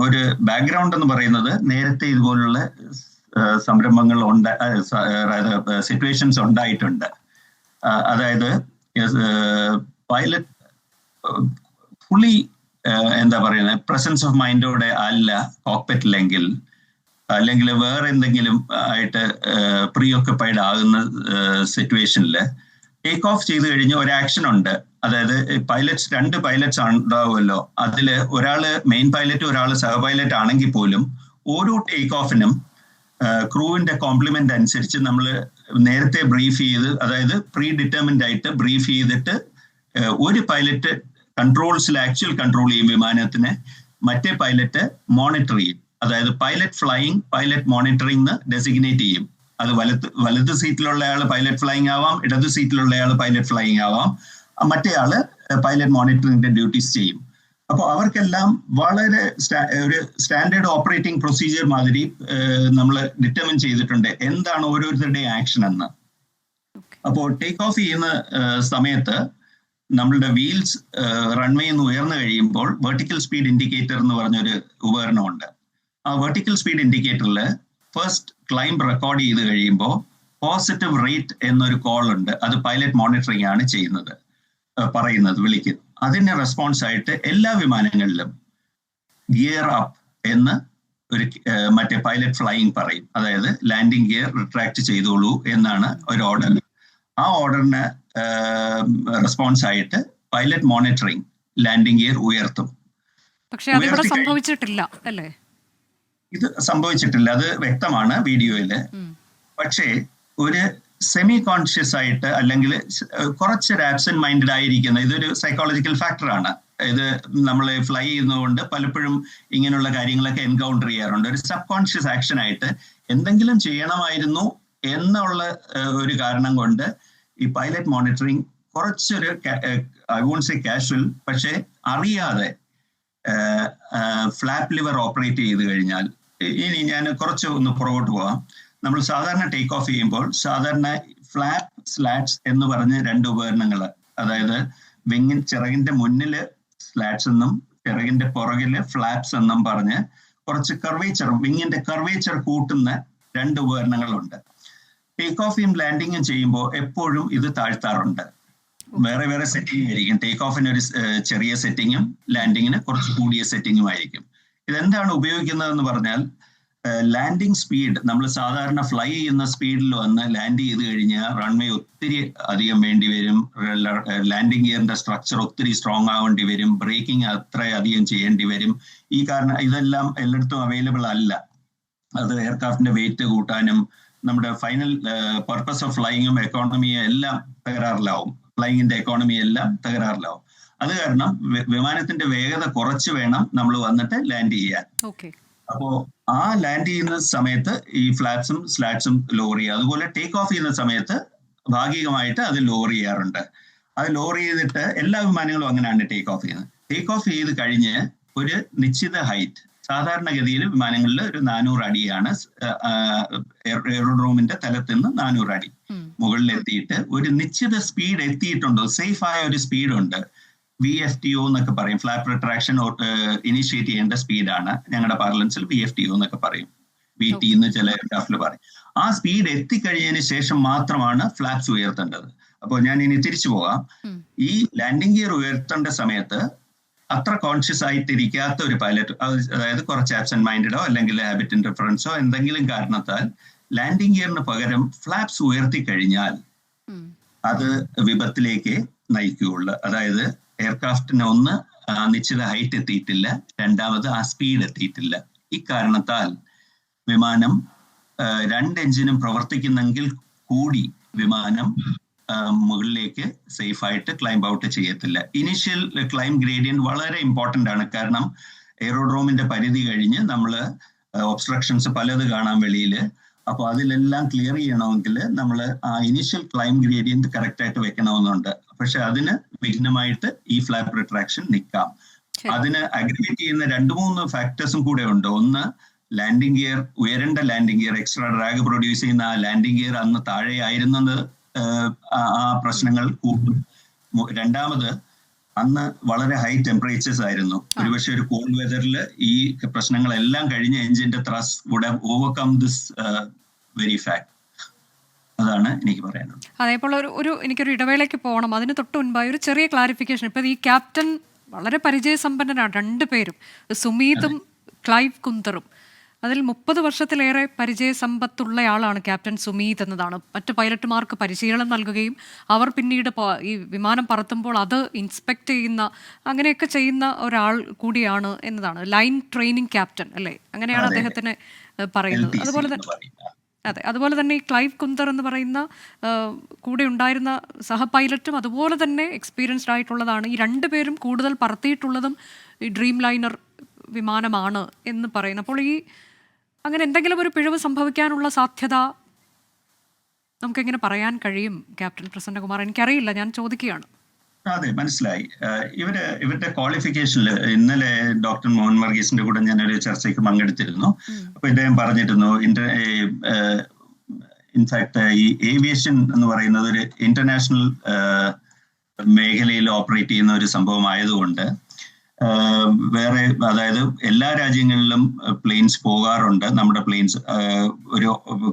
ഒരു ബാക്ക്ഗ്രൗണ്ട് എന്ന് പറയുന്നത്, നേരത്തെ ഇതുപോലുള്ള സംരംഭങ്ങൾ സിറ്റുവേഷൻസ് ഉണ്ടായിട്ടുണ്ട്. അതായത് പൈലറ്റ് ഫുള്ളി എന്താ പറയുന്നത് പ്രസൻസ് ഓഫ് മൈൻഡോടെ അല്ല കോക്പിറ്റിലെങ്കിൽ, അല്ലെങ്കിൽ വേറെ എന്തെങ്കിലും ആയിട്ട് പ്രീ ഓക്യുപ്പൈഡ് ആകുന്ന സിറ്റുവേഷനിൽ ടേക്ക് ഓഫ് ചെയ്ത് കഴിഞ്ഞ് ഒരു ആക്ഷൻ ഉണ്ട്. അതായത് രണ്ട് പൈലറ്റ്സ് ഉണ്ടാവുമല്ലോ, അതിൽ ഒരാള് മെയിൻ പൈലറ്റ് ഒരാൾ സഹ പൈലറ്റ് ആണെങ്കിൽ പോലും ഓരോ ടേക്ക് ഓഫിനും ക്രൂവിന്റെ കോംപ്ലിമെന്റ് അനുസരിച്ച് നമ്മൾ നേരത്തെ ബ്രീഫ് ചെയ്ത്, അതായത് പ്രീ ഡിറ്റർമിൻഡ് ആയിട്ട് ബ്രീഫ് ചെയ്തിട്ട് ഒരു പൈലറ്റ് ആക്ച്വൽ കൺട്രോൾ ചെയ്യും വിമാനത്തിനെ, മറ്റേ പൈലറ്റ് മോണിറ്റർ ചെയ്യും. അതായത് pilot flying, pilot monitoring designate ചെയ്യും. അത് വലത് സീറ്റിലുള്ള ആൾ പൈലറ്റ് ഫ്ലൈയിങ് ആവാം, ഇടത് സീറ്റിലുള്ള ആൾ പൈലറ്റ് ഫ്ലൈയിങ് ആവാം, മറ്റേ ആള് പൈലറ്റ് മോണിറ്ററിംഗിന്റെ ഡ്യൂട്ടീസ് ചെയ്യും. അപ്പോൾ അവർക്കെല്ലാം വളരെ ഒരു സ്റ്റാൻഡേർഡ് ഓപ്പറേറ്റിംഗ് പ്രൊസീജിയർ മാതിരി നമ്മൾ ഡിറ്റർമിൻ ചെയ്തിട്ടുണ്ട് എന്താണ് ഓരോരുത്തരുടെയും ആക്ഷൻ എന്ന്. അപ്പോൾ ടേക്ക് ഓഫ് ചെയ്യുന്ന സമയത്ത് നമ്മളുടെ വീൽസ് റൺവേയിൽ നിന്ന് ഉയർന്നു കഴിയുമ്പോൾ വെർട്ടിക്കൽ സ്പീഡ് ഇൻഡിക്കേറ്റർ എന്ന് പറഞ്ഞൊരു ഉപകരണമുണ്ട്. ആ വെർട്ടിക്കൽ സ്പീഡ് ഇൻഡിക്കേറ്ററിൽ ഫസ്റ്റ് ക്ലൈംബ് റെക്കോർഡ് ചെയ്ത് കഴിയുമ്പോൾ പോസിറ്റീവ് റേറ്റ് എന്നൊരു കോൾ ഉണ്ട്. അത് പൈലറ്റ് മോണിറ്ററിംഗ് ആണ് വിളിക്കുന്നത്. അതിന് റെസ്പോൺസ് ആയിട്ട് എല്ലാ വിമാനങ്ങളിലും ഗിയർ അപ്പ് എന്ന് ഒരു മറ്റേ പൈലറ്റ് ഫ്ലൈയിങ് പറയും. അതായത് ലാൻഡിംഗ് ഗിയർ റിട്രാക്ട് ചെയ്തോളൂ എന്നാണ് ഒരു ഓർഡർ. ആ ഓർഡറിന് റെസ്പോൺസ് ആയിട്ട് പൈലറ്റ് മോണിറ്ററിംഗ് ലാൻഡിംഗ് ഗിയർ ഉയർത്തും. പക്ഷേ അത് സംഭവിച്ചിട്ടില്ല അല്ലേ? ഇത് സംഭവിച്ചിട്ടില്ല, അത് വ്യക്തമാണ് വീഡിയോയില്. പക്ഷേ ഒരു സെമി കോൺഷ്യസ് ആയിട്ട്, അല്ലെങ്കിൽ കുറച്ചൊരു ആബ്സെന്റ് മൈൻഡഡ് ആയിരിക്കുന്ന, ഇതൊരു സൈക്കോളജിക്കൽ ഫാക്ടറാണ്. ഇത് നമ്മൾ ഫ്ലൈ ചെയ്യുന്നതുകൊണ്ട് പലപ്പോഴും ഇങ്ങനെയുള്ള കാര്യങ്ങളൊക്കെ എൻകൗണ്ടർ ചെയ്യാറുണ്ട്. ഒരു സബ് കോൺഷ്യസ് ആക്ഷൻ ആയിട്ട് എന്തെങ്കിലും ചെയ്യണമായിരുന്നു എന്നുള്ള ഒരു കാരണം കൊണ്ട് ഈ പൈലറ്റ് മോണിറ്ററിംഗ് കുറച്ചൊരു ഐ വോണ്ട് സേ കാഷ്വൽ, പക്ഷേ അറിയാതെ ഫ്ലാപ്പ് ലിവർ ഓപ്പറേറ്റ് ചെയ്ത് കഴിഞ്ഞാൽ, ഇനി ഞാൻ കുറച്ച് ഒന്ന് പുറകോട്ട് പോവാം. നമ്മൾ സാധാരണ ടേക്ക് ഓഫ് ചെയ്യുമ്പോൾ സാധാരണ ഫ്ലാപ്പ് സ്ലാറ്റ്സ് എന്ന് പറഞ്ഞ് രണ്ട് ഉപകരണങ്ങൾ, അതായത് ചിറകിന്റെ മുന്നില് സ്ലാറ്റ്സ് എന്നും ചിറകിന്റെ പുറകില് ഫ്ലാപ്സ് എന്നും പറഞ്ഞ് കുറച്ച് വിങ്ങിന്റെ കർവേച്ചർ കൂട്ടുന്ന രണ്ട് ഉപകരണങ്ങളുണ്ട്. ടേക്ക് ഓഫും ലാൻഡിങ്ങും ചെയ്യുമ്പോൾ എപ്പോഴും ഇത് താഴ്ത്താറുണ്ട്. വേറെ വേറെ സെറ്റിംഗ് ആയിരിക്കും. ടേക്ക് ഓഫിന് ഒരു ചെറിയ സെറ്റിങ്ങും ലാൻഡിങ്ങിന് കുറച്ച് കൂടിയ സെറ്റിങ്ങും ആയിരിക്കും. ഇതെന്താണ് ഉപയോഗിക്കുന്നതെന്ന് പറഞ്ഞാൽ, ലാൻഡിങ് സ്പീഡ് നമ്മൾ സാധാരണ ഫ്ലൈ ചെയ്യുന്ന സ്പീഡിൽ വന്ന് ലാൻഡ് ചെയ്ത് കഴിഞ്ഞാൽ റൺവേ ഒത്തിരി അധികം വേണ്ടി വരും. ലാൻഡിങ് ഗിയറിന്റെ സ്ട്രക്ചർ ഒത്തിരി സ്ട്രോങ് ആവേണ്ടി വരും. ബ്രേക്കിംഗ് അത്ര അധികം ചെയ്യേണ്ടി വരും. ഈ കാരണം ഇതെല്ലാം എല്ലായിടത്തും അവൈലബിൾ അല്ല. അത് എയർക്രാഫ്റ്റിന്റെ വെയിറ്റ് കൂട്ടാനും നമ്മുടെ ഫൈനൽ പർപ്പസ് ഓഫ് ഫ്ലൈയിങ്ങും എക്കോണമിയും എല്ലാം തകരാറിലാവും. ഫ്ലൈയിങ്ങിന്റെ എക്കോണമി എല്ലാം തകരാറിലാവും. അത് കാരണം വിമാനത്തിന്റെ വേഗത കുറച്ച് വേണം നമ്മൾ വന്നിട്ട് ലാൻഡ് ചെയ്യാൻ. അപ്പോ ആ ലാൻഡ് ചെയ്യുന്ന സമയത്ത് ഈ ഫ്ലാപ്സും സ്ലാറ്റ്സും ലോവർ ചെയ്യുക. അതുപോലെ ടേക്ക് ഓഫ് ചെയ്യുന്ന സമയത്ത് ഭാഗികമായിട്ട് അത് ലോവർ ചെയ്യാറുണ്ട്. അത് ലോവർ ചെയ്തിട്ട് എല്ലാ വിമാനങ്ങളും അങ്ങനെയാണ് ടേക്ക് ഓഫ് ചെയ്യുന്നത്. ടേക്ക് ഓഫ് ചെയ്ത് കഴിഞ്ഞ് ഒരു നിശ്ചിത ഹൈറ്റ്, സാധാരണഗതിയിൽ വിമാനങ്ങളിൽ ഒരു 400 അടിയാണ്, എയറോഡ്രോമിന്റെ തലത്തിൽ നിന്ന് 400 അടി മുകളിൽ എത്തിയിട്ട് ഒരു നിശ്ചിത സ്പീഡ് എത്തിയിട്ടുണ്ടോ, സേഫ് ആയ ഒരു സ്പീഡുണ്ട്, VFTO എന്നൊക്കെ പറയും, ഫ്ലാപ്പ് റിട്രാക്ഷൻ ഇനിഷ്യേറ്റ് ചെയ്യേണ്ട സ്പീഡാണ്. ഞങ്ങളുടെ പാർലൻസിൽ VFTO എന്നൊക്കെ പറയും. VT എന്ന് ചില എയർക്രാഫ്റ്റിൽ പറയും. ആ സ്പീഡ് എത്തിക്കഴിഞ്ഞതിന് ശേഷം മാത്രമാണ് ഫ്ലാപ്സ് ഉയർത്തേണ്ടത്. അപ്പോൾ ഞാൻ ഇനി തിരിച്ചു പോകാം. ഈ ലാൻഡിംഗ് ഗിയർ ഉയർത്തേണ്ട സമയത്ത് അത്ര കോൺഷ്യസ് ആയിട്ടിരിക്കാത്ത ഒരു പൈലറ്റ്, അതായത് കുറച്ച് ആബ്സെന്റ് മൈൻഡഡോ അല്ലെങ്കിൽ ഹാബിറ്റ് ഇന്റർഫറൻസോ എന്തെങ്കിലും കാരണത്താൽ ലാൻഡിംഗ് ഗിയറിന് പകരം ഫ്ലാപ്സ് ഉയർത്തി കഴിഞ്ഞാൽ അത് വിപത്തിലേക്ക് നയിക്കുകയുള്ളു. അതായത് എയർക്രാഫ്റ്റിന് ഒന്ന് നിശ്ചിത ഹൈറ്റ് എത്തിയിട്ടില്ല, രണ്ടാമത് ആ സ്പീഡ് എത്തിയിട്ടില്ല. ഈ കാരണത്താൽ വിമാനം 2 എഞ്ചിനും പ്രവർത്തിക്കുന്നെങ്കിൽ കൂടി വിമാനം മുകളിലേക്ക് സേഫ് ആയിട്ട് ക്ലൈംബ് ഔട്ട് ചെയ്യത്തില്ല. ഇനിഷ്യൽ ക്ലൈംബ് ഗ്രേഡിയന്റ് വളരെ ഇമ്പോർട്ടന്റ് ആണ്. കാരണം എയറോഡ്രോമിന്റെ പരിധി കഴിഞ്ഞ് നമ്മൾ ഒബ്സ്ട്രക്ഷൻസ് പലത് കാണാൻ വെളിയിൽ. അപ്പോൾ അതിലെല്ലാം ക്ലിയർ ചെയ്യണമെങ്കിൽ നമ്മൾ ആ ഇനിഷ്യൽ ക്ലൈംബ് ഗ്രേഡിയന്റ് കറക്റ്റ് ആയിട്ട് വെക്കണമെന്നുണ്ട്. പക്ഷെ അതിന് വിഘ്നമായിട്ട് ഈ ഫ്ലാപ്പ് റിട്രാക്ഷൻ നിൽക്കാം. അതിന് അഗ്രിഗേറ്റ് ചെയ്യുന്ന 2-3 ഫാക്ടേഴ്സും കൂടെ ഉണ്ട്. ഒന്ന്, ലാൻഡിംഗ് ഗിയർ, ഉയരേണ്ട landing gear, extra drag produce ചെയ്യുന്ന ആ ലാൻഡിംഗ് ഗിയർ അന്ന് താഴെ ആയിരുന്നത് ആ പ്രശ്നങ്ങൾ കൂട്ടും. രണ്ടാമത്, അന്ന് വളരെ ഹൈ ടെമ്പറേച്ചേഴ്സ് ആയിരുന്നു. ഒരുപക്ഷെ ഒരു കോൾഡ് വെതറിൽ ഈ പ്രശ്നങ്ങളെല്ലാം കഴിഞ്ഞ് എഞ്ചിന്റെ thrust would have overcome this very fact. അതാണ് എനിക്ക് പറയാനുള്ളത്. അതേപോലെ എനിക്കൊരു ഇടവേളയ്ക്ക് പോകണം. അതിന് തൊട്ട് മുൻപായി ഒരു ചെറിയ ക്ലാരിഫിക്കേഷൻ. ഇപ്പൊ ഈ ക്യാപ്റ്റൻ വളരെ പരിചയസമ്പന്നനാണ്, 2 പേരും, സുമീതും ക്ലൈവ് കുന്തറും. അതിൽ 30 വർഷത്തിലേറെ പരിചയസമ്പത്തുള്ളയാളാണ് ക്യാപ്റ്റൻ സുമീത് എന്നതാണ്. മറ്റ് പൈലറ്റുമാർക്ക് പരിശീലനം നൽകുകയും അവർ പിന്നീട് ഈ വിമാനം പറത്തുമ്പോൾ അത് ഇൻസ്പെക്ട് ചെയ്യുന്ന അങ്ങനെയൊക്കെ ചെയ്യുന്ന ഒരാൾ കൂടിയാണ് എന്നതാണ്. ലൈൻ ട്രെയിനിങ് ക്യാപ്റ്റൻ അല്ലേ, അങ്ങനെയാണ് അദ്ദേഹത്തിന് പറയുന്നത്. അതുപോലെ തന്നെ ഈ ക്ലൈവ് കുന്തർ എന്ന് പറയുന്ന കൂടെ ഉണ്ടായിരുന്ന സഹ പൈലറ്റും അതുപോലെ തന്നെ എക്സ്പീരിയൻസ്ഡ് ആയിട്ടുള്ളതാണ്. ഈ 2 പേരും കൂടുതൽ പറത്തിയിട്ടുള്ളതും ഈ ഡ്രീം ലൈനർ വിമാനമാണ് എന്ന് പറയുന്നു. അപ്പോൾ ഈ അങ്ങനെ എന്തെങ്കിലും ഒരു പിഴവ് സംഭവിക്കാനുള്ള സാധ്യത നമുക്കെങ്ങനെ പറയാൻ കഴിയും ക്യാപ്റ്റൻ പ്രസന്നകുമാർ? എനിക്കറിയില്ല, ഞാൻ ചോദിക്കുകയാണ്. അതെ, മനസ്സിലായി. ഇവരുടെ ക്വാളിഫിക്കേഷനിൽ ഇന്നലെ ഡോക്ടർ മോഹൻ വർഗീസിന്റെ കൂടെ ഞാനൊരു ചർച്ചയ്ക്ക് പങ്കെടുത്തിരുന്നു. അപ്പൊ ഇദ്ദേഹം പറഞ്ഞിരുന്നു, ഇൻഫാക്ട് ഈ ഏവിയേഷൻ എന്ന് പറയുന്നത് ഒരു ഇന്റർനാഷണൽ മേഖലയിൽ ഓപ്പറേറ്റ് ചെയ്യുന്ന ഒരു സംഭവം ആയതുകൊണ്ട് വേറെ, അതായത് എല്ലാ രാജ്യങ്ങളിലും പ്ലെയിൻസ് പോകാറുണ്ട്. നമ്മുടെ പ്ലെയിൻസ് ഒരു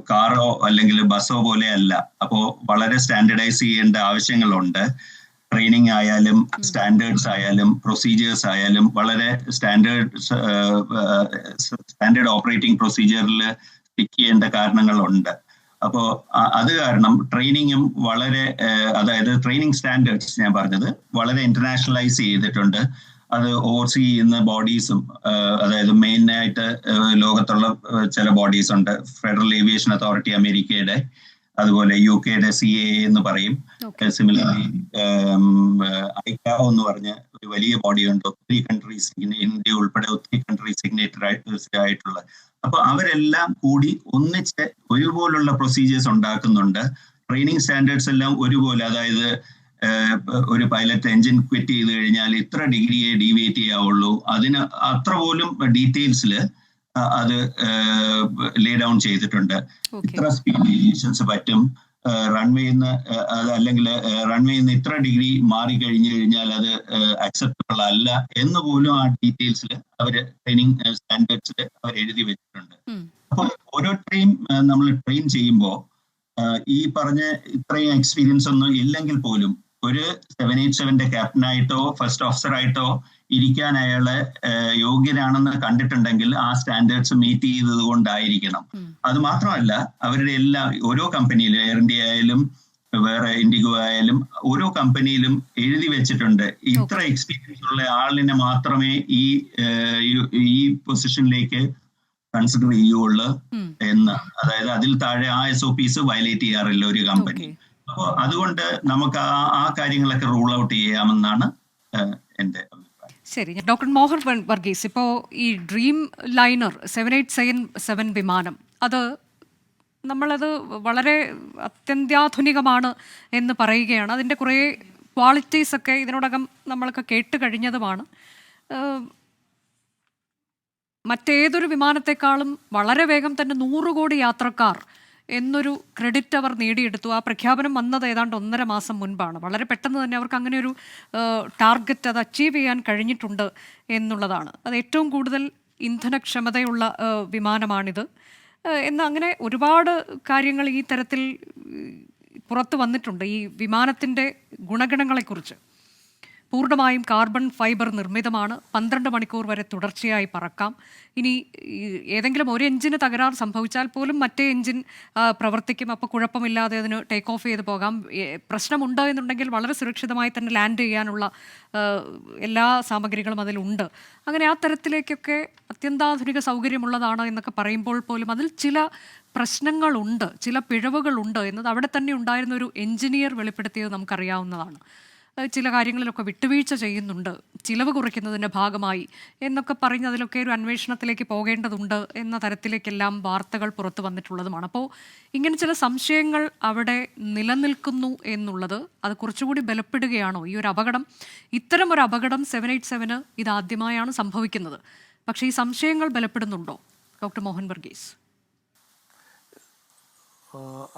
കാറോ അല്ലെങ്കിൽ ബസ്സോ പോലെ അല്ല. അപ്പോൾ വളരെ സ്റ്റാൻഡർഡൈസ് ചെയ്യേണ്ട ആവശ്യങ്ങളുണ്ട്. ട്രെയിനിങ് ആയാലും സ്റ്റാൻഡേർഡ്സ് ആയാലും പ്രൊസീജിയേഴ്സ് ആയാലും വളരെ സ്റ്റാൻഡേർഡ് ഓപ്പറേറ്റിംഗ് പ്രൊസീജിയറിൽ സ്റ്റിക്ക് ചെയ്യേണ്ട കാരണങ്ങളുണ്ട്. അപ്പോൾ അത് കാരണം ട്രെയിനിങ്ങും വളരെ, അതായത് ട്രെയിനിങ് സ്റ്റാൻഡേർഡ്സ് ഞാൻ പറഞ്ഞത് വളരെ ഇന്റർനാഷണലൈസ് ചെയ്തിട്ടുണ്ട്. അത് ഓവർസീ ചെയ്യുന്ന ബോഡീസും, അതായത് മെയിൻ ആയിട്ട് ലോകത്തുള്ള ചില ബോഡീസ് ഉണ്ട്. ഫെഡറൽ ഏവിയേഷൻ അതോറിറ്റി അമേരിക്കയുടെ, അതുപോലെ UK-യുടെ CAA എന്ന് പറയും. സിമിലർലി ICAO എന്ന് പറഞ്ഞ ഒരു വലിയ ബോഡിയുണ്ട്. ഒത്തിരി കൺട്രീസ്, ഇന്ത്യ ഉൾപ്പെടെ ഒത്തിരി കൺട്രീസ് സിഗ്നേറ്ററി ആയിട്ടുള്ള. അപ്പൊ അവരെല്ലാം കൂടി ഒന്നിച്ച് ഒരുപോലുള്ള പ്രൊസീജിയേഴ്സ് ഉണ്ടാക്കുന്നുണ്ട്. ട്രെയിനിങ് സ്റ്റാൻഡേർഡ്സ് എല്ലാം ഒരുപോലെ, അതായത് ഒരു പൈലറ്റ് എഞ്ചിൻ ക്വിറ്റ് ചെയ്ത് കഴിഞ്ഞാൽ ഇത്ര ഡിഗ്രിയെ ഡീവിയേറ്റ് ചെയ്യാവുള്ളൂ, അതിന് അത്ര പോലും ഡീറ്റെയിൽസിൽ അത് ലേ ഡൗൺ ചെയ്തിട്ടുണ്ട്. ഇത്ര സ്പീഡ് വേരിയേഷൻസ് പറ്റും, റൺവേന്ന് അല്ലെങ്കിൽ റൺവേന്ന് ഇത്ര ഡിഗ്രി മാറി കഴിഞ്ഞു കഴിഞ്ഞാൽ അത് അക്സെപ്റ്റബിൾ അല്ല എന്ന് പോലും ആ ഡീറ്റെയിൽസിൽ അവർ ട്രെയിനിങ് സ്റ്റാൻഡേർഡ്സിൽ അവർ എഴുതി വെച്ചിട്ടുണ്ട്. അപ്പോൾ ഓരോരുത്തരെയും നമ്മൾ ട്രെയിൻ ചെയ്യുമ്പോൾ ഈ പറഞ്ഞ ഇത്രയും എക്സ്പീരിയൻസ് ഒന്നും ഇല്ലെങ്കിൽ പോലും ഒരു 787-ന്റെ ക്യാപ്റ്റനായിട്ടോ ഫസ്റ്റ് ഓഫീസറായിട്ടോ ഇരിക്കാൻ അയാളെ യോഗ്യനാണെന്ന് കണ്ടിട്ടുണ്ടെങ്കിൽ ആ സ്റ്റാൻഡേർഡ്സ് മീറ്റ് ചെയ്തത് കൊണ്ടായിരിക്കണം. അത് മാത്രമല്ല, അവരുടെ ഓരോ കമ്പനിയിലും, എയർ ഇന്ത്യ ആയാലും വേറെ ഇൻഡിഗോ ആയാലും ഓരോ കമ്പനിയിലും എഴുതി വെച്ചിട്ടുണ്ട് ഇത്ര എക്സ്പീരിയൻസ് ഉള്ള ആളിനെ മാത്രമേ ഈ പൊസിഷനിലേക്ക് കൺസിഡർ ചെയ്യുള്ളൂ എന്ന്. അതായത് അതിൽ താഴെ ആ SOPs വയലേറ്റ് ചെയ്യാറില്ല ഒരു കമ്പനി. അപ്പോൾ അതുകൊണ്ട് നമുക്ക് ആ കാര്യങ്ങളൊക്കെ റൂൾ ഔട്ട് ചെയ്യാമെന്നാണ് എൻ്റെ അഭിപ്രായം. ശരി, ഡോക്ടർ മോഹൻ വർഗീസ്, ഇപ്പോൾ ഈ ഡ്രീം ലൈനർ 787 വിമാനം, നമ്മളത് വളരെ അത്യന്താധുനികമാണ് എന്ന് പറയുകയാണ്. അതിൻ്റെ കുറേ ക്വാളിറ്റീസ് ഒക്കെ ഇതിനോടകം നമ്മളൊക്കെ കേട്ട് കഴിഞ്ഞതുമാണ്. മറ്റേതൊരു വിമാനത്തെക്കാളും വളരെ വേഗം തന്നെ 100 കോടി യാത്രക്കാർ എന്നൊരു ക്രെഡിറ്റ് അവർ നേടിയെടുത്തു. ആ പ്രഖ്യാപനം വന്നത് ഏതാണ്ട് 1.5 മാസം മുൻപാണ്. വളരെ പെട്ടെന്ന് തന്നെ അവർക്ക് അങ്ങനെ ഒരു ടാർഗറ്റ് അത് അച്ചീവ് ചെയ്യാൻ കഴിഞ്ഞിട്ടുണ്ട് എന്നുള്ളതാണ്. അത് ഏറ്റവും കൂടുതൽ ഇന്ധനക്ഷമതയുള്ള വിമാനമാണിത്. എന്ന് അങ്ങനെ ഒരുപാട് കാര്യങ്ങൾ ഈ തരത്തിൽ പുറത്തു വന്നിട്ടുണ്ട്. ഈ വിമാനത്തിൻ്റെ ഗുണഗണങ്ങളെക്കുറിച്ച്. പൂർണ്ണമായും കാർബൺ ഫൈബർ നിർമ്മിതമാണ്. 12 മണിക്കൂർ വരെ തുടർച്ചയായി പറക്കാം. ഇനി ഏതെങ്കിലും ഒരു എഞ്ചിന് തകരാർ സംഭവിച്ചാൽ പോലും മറ്റേ എഞ്ചിൻ പ്രവർത്തിക്കും. അപ്പോൾ കുഴപ്പമില്ലാതെ അതിന് ടേക്ക് ഓഫ് ചെയ്ത് പോകാം. പ്രശ്നമുണ്ട് എന്നുണ്ടെങ്കിൽ വളരെ സുരക്ഷിതമായി തന്നെ ലാൻഡ് ചെയ്യാനുള്ള എല്ലാ സാമഗ്രികളും അതിലുണ്ട്. അങ്ങനെ ആ തരത്തിലേക്കൊക്കെ അത്യന്താധുനിക സൗകര്യമുള്ളതാണ് എന്നൊക്കെ പറയുമ്പോൾ പോലും അതിൽ ചില പ്രശ്നങ്ങളുണ്ട്, ചില പിഴവുകളുണ്ട് എന്നത് അവിടെ തന്നെ ഉണ്ടായിരുന്ന ഒരു എഞ്ചിനീയർ വെളിപ്പെടുത്തിയത് നമുക്കറിയാവുന്നതാണ്. ചില കാര്യങ്ങളിലൊക്കെ വിട്ടുവീഴ്ച ചെയ്യുന്നുണ്ട് ചിലവ് കുറയ്ക്കുന്നതിൻ്റെ ഭാഗമായി എന്നൊക്കെ പറഞ്ഞ് അതിലൊക്കെ ഒരു അന്വേഷണത്തിലേക്ക് പോകേണ്ടതുണ്ട് എന്ന തരത്തിലേക്കെല്ലാം വാർത്തകൾ പുറത്തു വന്നിട്ടുള്ളതുമാണ്. അപ്പോൾ ഇങ്ങനെ ചില സംശയങ്ങൾ അവിടെ നിലനിൽക്കുന്നു എന്നുള്ളത് അത് കുറച്ചുകൂടി ബലപ്പെടുകയാണോ? ഈ ഒരു അപകടം, ഇത്തരം ഒരു അപകടം 787 ഇതാദ്യമായാണ് സംഭവിക്കുന്നത്. പക്ഷേ ഈ സംശയങ്ങൾ ബലപ്പെടുന്നുണ്ടോ? ഡോക്ടർ മോഹൻ വർഗീസ്.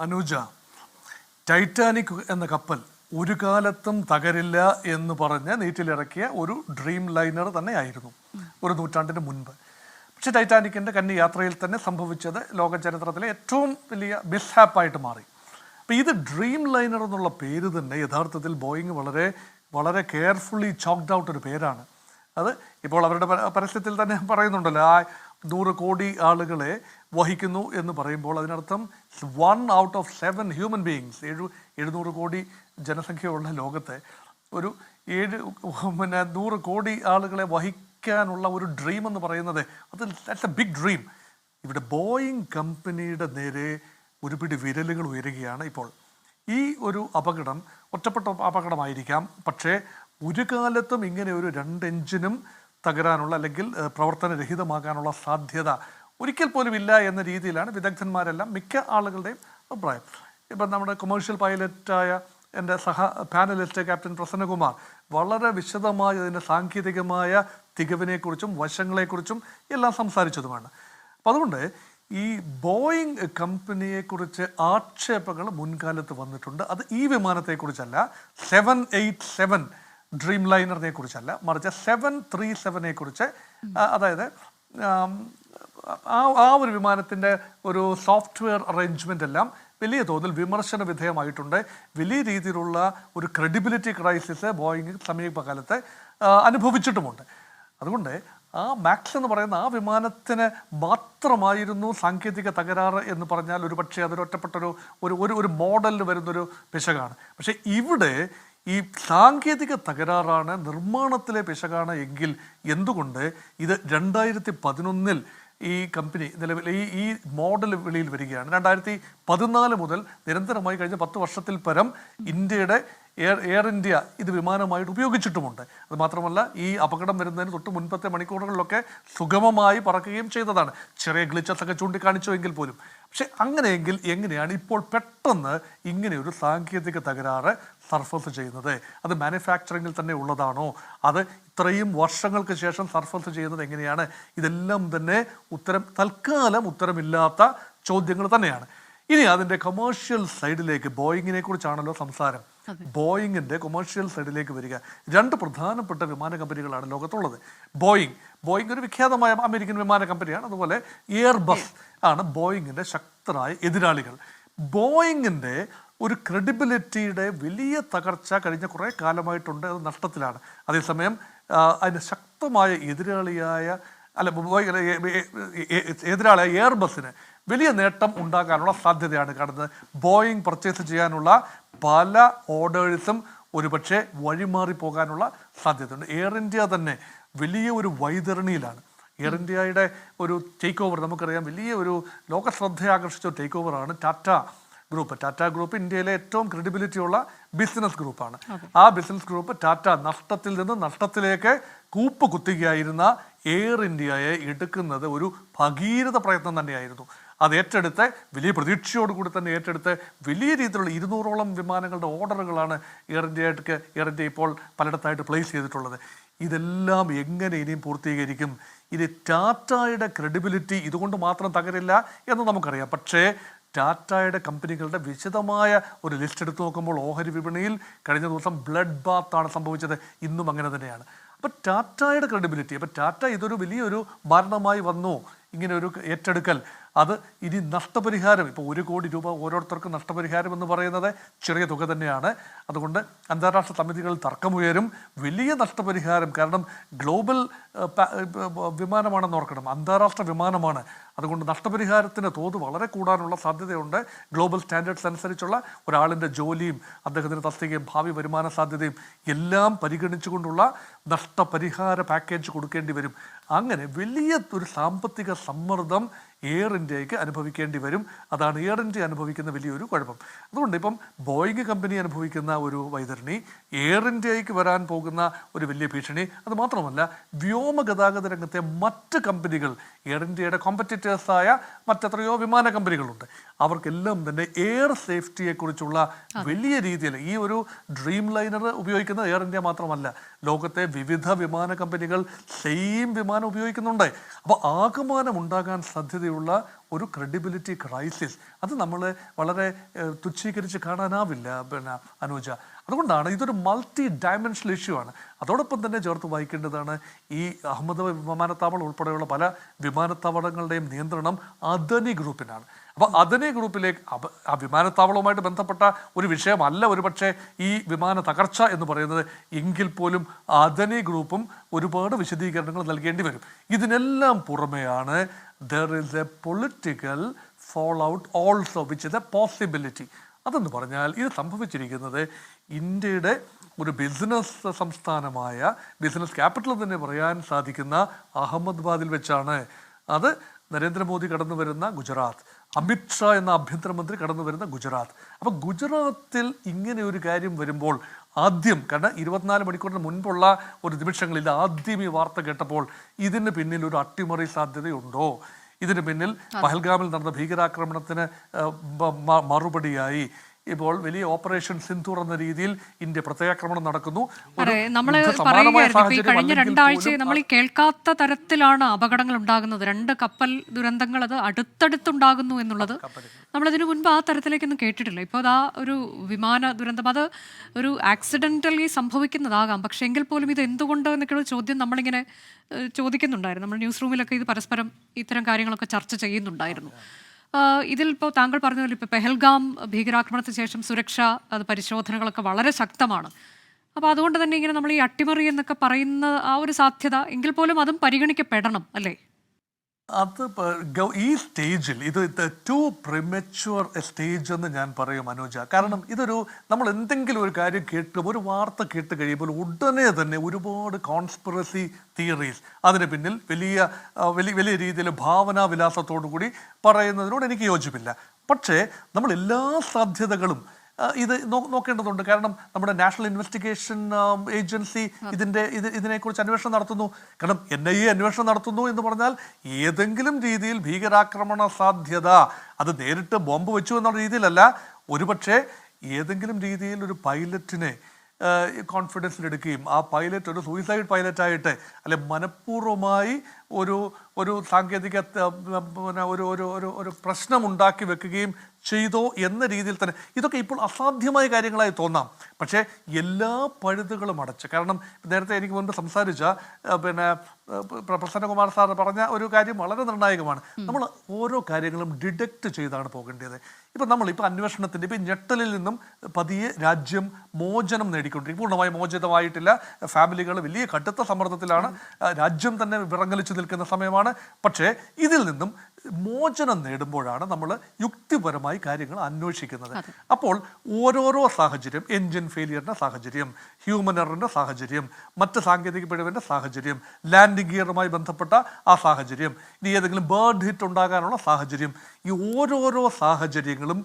അനുജ, ടൈറ്റാനിക് എന്ന കപ്പൽ ഒരു കാലത്തും തകരില്ല എന്ന് പറഞ്ഞ് നീറ്റിലിറക്കിയ ഒരു ഡ്രീം ലൈനർ തന്നെയായിരുന്നു ഒരു നൂറ്റാണ്ടിന് മുൻപ്. പക്ഷെ ടൈറ്റാനിക്കിൻ്റെ കന്നി യാത്രയിൽ തന്നെ സംഭവിച്ചത് ലോക ചരിത്രത്തിലെ ഏറ്റവും വലിയ മിസ്ഹാപ്പായിട്ട് മാറി. അപ്പോൾ ഇത് ഡ്രീം ലൈനർ എന്നുള്ള പേര് തന്നെ യഥാർത്ഥത്തിൽ ബോയിങ് വളരെ വളരെ കെയർഫുള്ളി ചോക്ഡ് ഔട്ട് ഒരു പേരാണ്. അത് ഇപ്പോൾ അവരുടെ പരസ്യത്തിൽ തന്നെ പറയുന്നുണ്ടല്ലോ, ആ 100 കോടി ആളുകളെ വഹിക്കുന്നു എന്ന് പറയുമ്പോൾ അതിനർത്ഥം 1 out of 7 ഹ്യൂമൻ ബീയിങ്സ്, 700 കോടി ജനസംഖ്യയുള്ള ലോകത്തെ ഒരു 100 കോടി ആളുകളെ വഹിക്കാനുള്ള ഒരു ഡ്രീം എന്ന് പറയുന്നത് ദാറ്റ്സ് എ ബിഗ് ഡ്രീം. ഇവിടെ ബോയിങ് കമ്പനിയുടെ നേരെ ഒരു പിടി വിരലുകൾ ഉയരുകയാണ് ഇപ്പോൾ. ഈ ഒരു അപകടം ഒറ്റപ്പെട്ട അപകടമായിരിക്കാം, പക്ഷേ ഒരു കാലത്തും ഇങ്ങനെ ഒരു 2 എഞ്ചിനും തകരാനുള്ള അല്ലെങ്കിൽ പ്രവർത്തനരഹിതമാകാനുള്ള സാധ്യത ഒരിക്കൽ പോലും ഇല്ല എന്ന രീതിയിലാണ് വിദഗ്ധന്മാരെല്ലാം മിക്ക ആളുകളുടെയും അഭിപ്രായം. ഇപ്പം നമ്മുടെ കൊമേഴ്ഷ്യൽ പൈലറ്റായ എൻ്റെ പാനലിസ്റ്റ് ക്യാപ്റ്റൻ പ്രസന്നകുമാർ വളരെ വിശദമായി അതിൻ്റെ സാങ്കേതികമായ തികവിനെക്കുറിച്ചും വശങ്ങളെക്കുറിച്ചും എല്ലാം സംസാരിച്ചതുമാണ്. അപ്പം അതുകൊണ്ട് ഈ ബോയിങ് കമ്പനിയെക്കുറിച്ച് ആക്ഷേപങ്ങൾ മുൻകാലത്ത് വന്നിട്ടുണ്ട്. അത് ഈ വിമാനത്തെക്കുറിച്ചല്ല, 787 ഡ്രീം ലൈനറിനെ കുറിച്ചല്ല, മറിച്ച് 737 കുറിച്ച്. അതായത് ആ ഒരു വിമാനത്തിൻ്റെ ഒരു സോഫ്റ്റ്വെയർ അറേഞ്ച്മെൻ്റ് എല്ലാം വലിയ തോതിൽ വിമർശന വിധേയമായിട്ടുണ്ട്. വലിയ രീതിയിലുള്ള ഒരു ക്രെഡിബിലിറ്റി ക്രൈസിസ് ബോയിങ് സമീപകാലത്ത് അനുഭവിച്ചിട്ടുമുണ്ട്. അതുകൊണ്ട് ആ മാക്സ് എന്ന് പറയുന്ന ആ വിമാനത്തിന് മാത്രമായിരുന്നു സാങ്കേതിക തകരാറ് എന്ന് പറഞ്ഞാൽ ഒരു പക്ഷേ അതൊരൊറ്റപ്പെട്ടൊരു ഒരു മോഡലിൽ വരുന്നൊരു പിശകാണ്. പക്ഷേ ഇവിടെ ഈ സാങ്കേതിക തകരാറാണ്, നിർമ്മാണത്തിലെ പിശകാണ് എങ്കിൽ എന്തുകൊണ്ട് ഇത് 2011 ഈ കമ്പനി നിലവിൽ ഈ മോഡൽ വെളിയിൽ വരികയാണ്? 2014 മുതൽ നിരന്തരമായി കഴിഞ്ഞ 10 വർഷത്തിൽ പരം ഇന്ത്യയുടെ എയർ ഇന്ത്യ ഇത് വിമാനമായിട്ട് ഉപയോഗിച്ചിട്ടുമുണ്ട്. അത് മാത്രമല്ല ഈ അപകടം വരുന്നതിന് തൊട്ട് മുൻപത്തെ മണിക്കൂറുകളിലൊക്കെ സുഗമമായി പറക്കുകയും ചെയ്തതാണ്. ചെറിയ ഗ്ലിച്ചസ് ഒക്കെ ചൂണ്ടിക്കാണിച്ചു എങ്കിൽ പോലും. പക്ഷെ അങ്ങനെയെങ്കിൽ എങ്ങനെയാണ് ഇപ്പോൾ പെട്ടെന്ന് ഇങ്ങനെയൊരു സാങ്കേതിക തകരാറ് സർഫസ് ചെയ്യുന്നത്? അത് മാനുഫാക്ചറിങ്ങിൽ തന്നെ ഉള്ളതാണോ? അത് ഇത്രയും വർഷങ്ങൾക്ക് ശേഷം സർഫസ് ചെയ്യുന്നത് എങ്ങനെയാണ്? ഇതെല്ലാം തന്നെ തൽക്കാലം ഉത്തരമില്ലാത്ത ചോദ്യങ്ങൾ തന്നെയാണ്. ഇനി അതിൻ്റെ കൊമേഴ്ഷ്യൽ സൈഡിലേക്ക്, ബോയിങ്ങിനെ കുറിച്ചാണല്ലോ സംസാരം, ബോയിങ്ങിൻ്റെ കൊമേഴ്ഷ്യൽ സൈഡിലേക്ക് വരിക. 2 പ്രധാനപ്പെട്ട വിമാന കമ്പനികളാണ് ലോകത്തുള്ളത്. ബോയിങ് ഒരു വിഖ്യാതമായ അമേരിക്കൻ വിമാന കമ്പനിയാണ്. അതുപോലെ എയർബസ് ആണ് ബോയിങ്ങിൻ്റെ ശക്തരായ എതിരാളികൾ. ബോയിങ്ങിൻ്റെ ഒരു ക്രെഡിബിലിറ്റിയുടെ വലിയ തകർച്ച കഴിഞ്ഞ കുറേ കാലമായിട്ടുണ്ട്. അത് നഷ്ടത്തിലാണ്. അതേസമയം അതിന് ശക്തമായ എതിരാളിയായ എയർബസിന് വലിയ നേട്ടം ഉണ്ടാകാനുള്ള സാധ്യതയാണ് കാണുന്നത്. ബോയിങ് പർച്ചേസ് ചെയ്യാനുള്ള പല ഓർഡേഴ്സും ഒരുപക്ഷെ വഴിമാറി പോകാനുള്ള സാധ്യതയുണ്ട്. എയർ ഇന്ത്യ തന്നെ വലിയ ഒരു വൈതരണിയിലാണ്. എയർ ഇന്ത്യയുടെ ഒരു ടേക്ക് ഓവർ നമുക്കറിയാം, വലിയ ഒരു ലോകശ്രദ്ധ ആകർഷിച്ച ഒരു ടേക്ക് ഓവറാണ് ടാറ്റ ഗ്രൂപ്പ് ഇന്ത്യയിലെ ഏറ്റവും ക്രെഡിബിലിറ്റിയുള്ള ബിസിനസ് ഗ്രൂപ്പാണ്. ആ ബിസിനസ് ഗ്രൂപ്പ് ടാറ്റ നഷ്ടത്തിൽ നിന്ന് നഷ്ടത്തിലേക്ക് കൂപ്പ് കുത്തുകയായിരുന്ന എയർ ഇന്ത്യയെ എടുക്കുന്നത് ഒരു ഭഗീരഥ പ്രയത്നം തന്നെയായിരുന്നു. അത് ഏറ്റെടുത്ത് വലിയ പ്രതീക്ഷയോടുകൂടി തന്നെ ഏറ്റെടുത്ത് വലിയ രീതിയിലുള്ള 200ഓളം വിമാനങ്ങളുടെ ഓർഡറുകളാണ് എയർ ഇന്ത്യ ഇപ്പോൾ പലയിടത്തായിട്ട് പ്ലേസ് ചെയ്തിട്ടുള്ളത്. ഇതെല്ലാം എങ്ങനെ ഇനിയും പൂർത്തീകരിക്കും? ഇത് ടാറ്റയുടെ ക്രെഡിബിലിറ്റി ഇതുകൊണ്ട് മാത്രം തകരില്ല എന്ന് നമുക്കറിയാം. പക്ഷേ ടാറ്റയുടെ കമ്പനികളുടെ വിശദമായ ഒരു ലിസ്റ്റ് എടുത്തു നോക്കുമ്പോൾ ഓഹരി വിപണിയിൽ കഴിഞ്ഞ ദിവസം ബ്ലഡ് ബാത്താണ് സംഭവിച്ചത്. ഇന്നും അങ്ങനെ തന്നെയാണ്. അപ്പോൾ ടാറ്റയുടെ ക്രെഡിബിലിറ്റി, അപ്പോൾ ടാറ്റ ഇതൊരു വലിയൊരു മരണമായി വന്നു, ഇങ്ങനെ ഒരു ഏറ്റെടുക്കൽ, അത് ഇനി നഷ്ടപരിഹാരം, ഇപ്പോൾ 1 കോടി രൂപ ഓരോരുത്തർക്കും നഷ്ടപരിഹാരം എന്ന് പറയുന്നത് ചെറിയ തുക തന്നെയാണ്. അതുകൊണ്ട് അന്താരാഷ്ട്ര സമിതികളിൽ തർക്കമുയരും. വലിയ നഷ്ടപരിഹാരം, കാരണം ഗ്ലോബൽ വിമാനമാണെന്ന് ഓർക്കണം, അന്താരാഷ്ട്ര വിമാനമാണ്. അതുകൊണ്ട് നഷ്ടപരിഹാരത്തിന് തോത് വളരെ കൂടാനുള്ള സാധ്യതയുണ്ട്. ഗ്ലോബൽ സ്റ്റാൻഡേർഡ്സ് അനുസരിച്ചുള്ള ഒരാളിൻ്റെ ജോലിയും അദ്ദേഹത്തിൻ്റെ തസ്തികയും ഭാവി വരുമാന സാധ്യതയും എല്ലാം പരിഗണിച്ചുകൊണ്ടുള്ള നഷ്ടപരിഹാര പാക്കേജ് കൊടുക്കേണ്ടി വരും. അങ്ങനെ വലിയ ഒരു സാമ്പത്തിക സമ്മർദ്ദം എയർ ഇന്ത്യക്ക് അനുഭവിക്കേണ്ടി വരും. അതാണ് എയർ ഇന്ത്യ അനുഭവിക്കുന്ന വലിയൊരു കുഴപ്പം. അതുകൊണ്ട് ഇപ്പം ബോയിങ് കമ്പനി അനുഭവിക്കുന്ന ഒരു വൈതരണി, എയർ ഇന്ത്യക്ക് വരാൻ പോകുന്ന ഒരു വലിയ ഭീഷണി, അത് മാത്രമല്ല വ്യോമ ഗതാഗത രംഗത്തെ മറ്റ് കമ്പനികൾ, എയർ ഇന്ത്യയുടെ കോമ്പറ്റീറ്റേഴ്സായ മറ്റെത്രയോ വിമാന കമ്പനികളുണ്ട്, അവർക്കെല്ലാം തന്നെ എയർ സേഫ്റ്റിയെക്കുറിച്ചുള്ള വലിയ രീതിയിൽ ഈ ഒരു ഡ്രീം ലൈനർ ഉപയോഗിക്കുന്ന എയർ ഇന്ത്യ മാത്രമല്ല, ലോകത്തെ വിവിധ വിമാന കമ്പനികൾ സെയിം വിമാനം ഉപയോഗിക്കുന്നുണ്ട്. അപ്പോൾ ആകമാനം ഉണ്ടാകാൻ സാധ്യതയുള്ള ഒരു ക്രെഡിബിലിറ്റി ക്രൈസിസ് അത് നമ്മൾ വളരെ തുച്ഛീകരിച്ച് കാണാനാവില്ല അനുജ. അതുകൊണ്ടാണ് ഇതൊരു മൾട്ടി ഡയമെൻഷണൽ ഇഷ്യൂ ആണ്. അതോടൊപ്പം തന്നെ ചേർത്ത് വായിക്കേണ്ടതാണ് ഈ അഹമ്മദാബാദ് വിമാനത്താവളം ഉൾപ്പെടെയുള്ള പല വിമാനത്താവളങ്ങളുടെയും നിയന്ത്രണം അദനി ഗ്രൂപ്പിനാണ്. അപ്പോൾ അദനി ഗ്രൂപ്പിലേക്ക് ആ വിമാനത്താവളവുമായിട്ട് ബന്ധപ്പെട്ട ഒരു വിഷയമല്ല ഒരുപക്ഷെ ഈ വിമാന തകർച്ച എന്ന് പറയുന്നത്, എങ്കിൽ പോലും അദനി ഗ്രൂപ്പും ഒരുപാട് വിശദീകരണങ്ങൾ നൽകേണ്ടി വരും. ഇതിനെല്ലാം പുറമെയാണ് there is a political fallout also which is a possibility. അതെന്ന് പറഞ്ഞാൽ ഇത് സംഭവിച്ചിരിക്കുന്നത് ഇന്ത്യയുടെ ഒരു ബിസിനസ് സംസ്ഥാനമായ, ബിസിനസ് ക്യാപിറ്റൽ തന്നെ പറയാൻ സാധിക്കുന്ന അഹമ്മദാബാദിൽ വെച്ചാണ്. അത് നരേന്ദ്രമോദി കടന്നു വരുന്ന ഗുജറാത്ത്, അമിത്ഷാ എന്ന ആഭ്യന്തരമന്ത്രി കടന്നു വരുന്ന ഗുജറാത്ത്. അപ്പോൾ ഗുജറാത്തിൽ ഇങ്ങനെ ഒരു കാര്യം വരുമ്പോൾ ആദ്യം, കാരണം 24 മണിക്കൂറിന് മുൻപുള്ള ഒരു നിമിഷങ്ങളിൽ ആദ്യം ഈ വാർത്ത കേട്ടപ്പോൾ ഇതിന് പിന്നിൽ ഒരു അട്ടിമറി സാധ്യതയുണ്ടോ, ഇതിന് പിന്നിൽ പഹൽഗാമിൽ നടന്ന ഭീകരാക്രമണത്തിന് മറുപടിയായി ഇപ്പോൾ വലിയ ഓപ്പറേഷൻ സിന്ധൂർ എന്ന രീതിയിൽ ഇന്ത്യ പ്രത്യാക്രമണം നടക്കുന്നു. നമ്മൾ പറയുകയായിരുന്നു ഈ കഴിഞ്ഞ 2 ആഴ്ച നമ്മൾ ഈ കേൾക്കാത്ത തരത്തിലാണ് അപകടങ്ങൾ ഉണ്ടാകുന്നത്. 2 കപ്പൽ ദുരന്തങ്ങൾ അത് അടുത്തടുത്തുണ്ടാകുന്നു എന്നുള്ളത് നമ്മളതിനു മുൻപ് ആ തരത്തിലേക്കൊന്നും കേട്ടിട്ടില്ല. ഇപ്പോൾ അതാ ഒരു വിമാന ദുരന്തം, അത് ഒരു ആക്സിഡൻ്റലി സംഭവിക്കുന്നതാകാം, പക്ഷേ എങ്കിൽ പോലും ഇത് എന്തുകൊണ്ട് എന്നൊക്കെയുള്ള ചോദ്യം നമ്മളിങ്ങനെ ചോദിക്കുന്നുണ്ടായിരുന്നു. നമ്മൾ ന്യൂസ് റൂമിലൊക്കെ ഇത് പരസ്പരം ഇത്തരം കാര്യങ്ങളൊക്കെ ചർച്ച ചെയ്യുന്നുണ്ടായിരുന്നു. ഇതിൽ ഇപ്പോൾ താങ്കൾ പറഞ്ഞ പോലെ ഇപ്പോൾ പെഹൽഗാം ഭീകരാക്രമണത്തിന് ശേഷം സുരക്ഷ അത് പരിശോധനകളൊക്കെ വളരെ ശക്തമാണ്. അപ്പോൾ അതുകൊണ്ട് തന്നെ ഇങ്ങനെ നമ്മൾ ഈ അട്ടിമറി എന്നൊക്കെ പറയുന്ന ആ ഒരു സാധ്യത എങ്കിൽ പോലും അതും പരിഗണിക്കപ്പെടണം അല്ലേ? അത് ഈ സ്റ്റേജിൽ ഇത് ടു പ്രിമച്വർ സ്റ്റേജ് എന്ന് ഞാൻ പറയും അനുജ. കാരണം ഇതൊരു, നമ്മൾ എന്തെങ്കിലും ഒരു കാര്യം ഒരു വാർത്ത കേട്ട് കഴിയുമ്പോൾ ഉടനെ തന്നെ ഒരുപാട് കോൺസ്പിറസി തിയറീസ് അതിന് പിന്നിൽ വലിയ രീതിയിൽ ഭാവനാവിലാസത്തോടു കൂടി പറയുന്നതിനോട് എനിക്ക് യോജിപ്പില്ല. പക്ഷേ നമ്മൾ എല്ലാ സാധ്യതകളും ഇത് നോക്കേണ്ടതുണ്ട്. കാരണം നമ്മുടെ നാഷണൽ ഇൻവെസ്റ്റിഗേഷൻ ഏജൻസി ഇതിനെക്കുറിച്ച് അന്വേഷണം നടത്തുന്നു. കാരണം NIA അന്വേഷണം നടത്തുന്നു എന്ന് പറഞ്ഞാൽ ഏതെങ്കിലും രീതിയിൽ ഭീകരാക്രമണ സാധ്യത, അത് നേരിട്ട് ബോംബ് വെച്ചു എന്നുള്ള രീതിയിലല്ല, ഒരുപക്ഷെ ഏതെങ്കിലും രീതിയിൽ ഒരു പൈലറ്റിനെ കോൺഫിഡൻസിലെടുക്കുകയും ആ പൈലറ്റ് ഒരു സൂയിസൈഡ് പൈലറ്റായിട്ട് അല്ലെ മനഃപൂർവ്വമായി ഒരു സാങ്കേതിക ഒരു പ്രശ്നം ഉണ്ടാക്കി വെക്കുകയും ചെയ്തോ എന്ന രീതിയിൽ തന്നെ ഇതൊക്കെ ഇപ്പോൾ അസാധ്യമായ കാര്യങ്ങളായി തോന്നാം. പക്ഷേ എല്ലാ പഴുതുകളും അടച്ച്, കാരണം നേരത്തെ എനിക്ക് മുൻപ് സംസാരിച്ച പ്രസന്നകുമാർ സാർ പറഞ്ഞ ഒരു കാര്യം വളരെ നിർണായകമാണ്. നമ്മൾ ഓരോ കാര്യങ്ങളും ഡിഡക്റ്റ് ചെയ്താണ് പോകേണ്ടത്. ഇപ്പം നമ്മളിപ്പോൾ അന്വേഷണത്തിൻ്റെ ഇപ്പം ഞെട്ടലിൽ നിന്നും പതിയെ രാജ്യം മോചനം നേടിക്കൊണ്ടിരിക്കും. പൂർണ്ണമായി മോചിതമായിട്ടില്ല, ഫാമിലികൾ വലിയ കടുത്ത സമ്മർദ്ദത്തിലാണ്, രാജ്യം തന്നെ വിറങ്ങലിച്ചു നിൽക്കുന്ന സമയമാണ്. പക്ഷേ ഇതിൽ നിന്നും മോചനം നേടുമ്പോഴാണ് നമ്മൾ യുക്തിപരമായി കാര്യങ്ങൾ അന്വേഷിക്കുന്നത്. അപ്പോൾ ഓരോരോ സാഹചര്യം, എൻജിൻ ഫെയിലിയറിൻ്റെ സാഹചര്യം, ഹ്യൂമൻ എററിൻ്റെ സാഹചര്യം, മറ്റ് സാങ്കേതിക പിഴവിൻ്റെ സാഹചര്യം, ലാൻഡിംഗ് ഗിയറുമായി ബന്ധപ്പെട്ട ആ സാഹചര്യം, ഇനി ഏതെങ്കിലും ബേർഡ് ഹിറ്റ് ഉണ്ടാകാനുള്ള സാഹചര്യം, ഈ ഓരോരോ സാഹചര്യങ്ങളും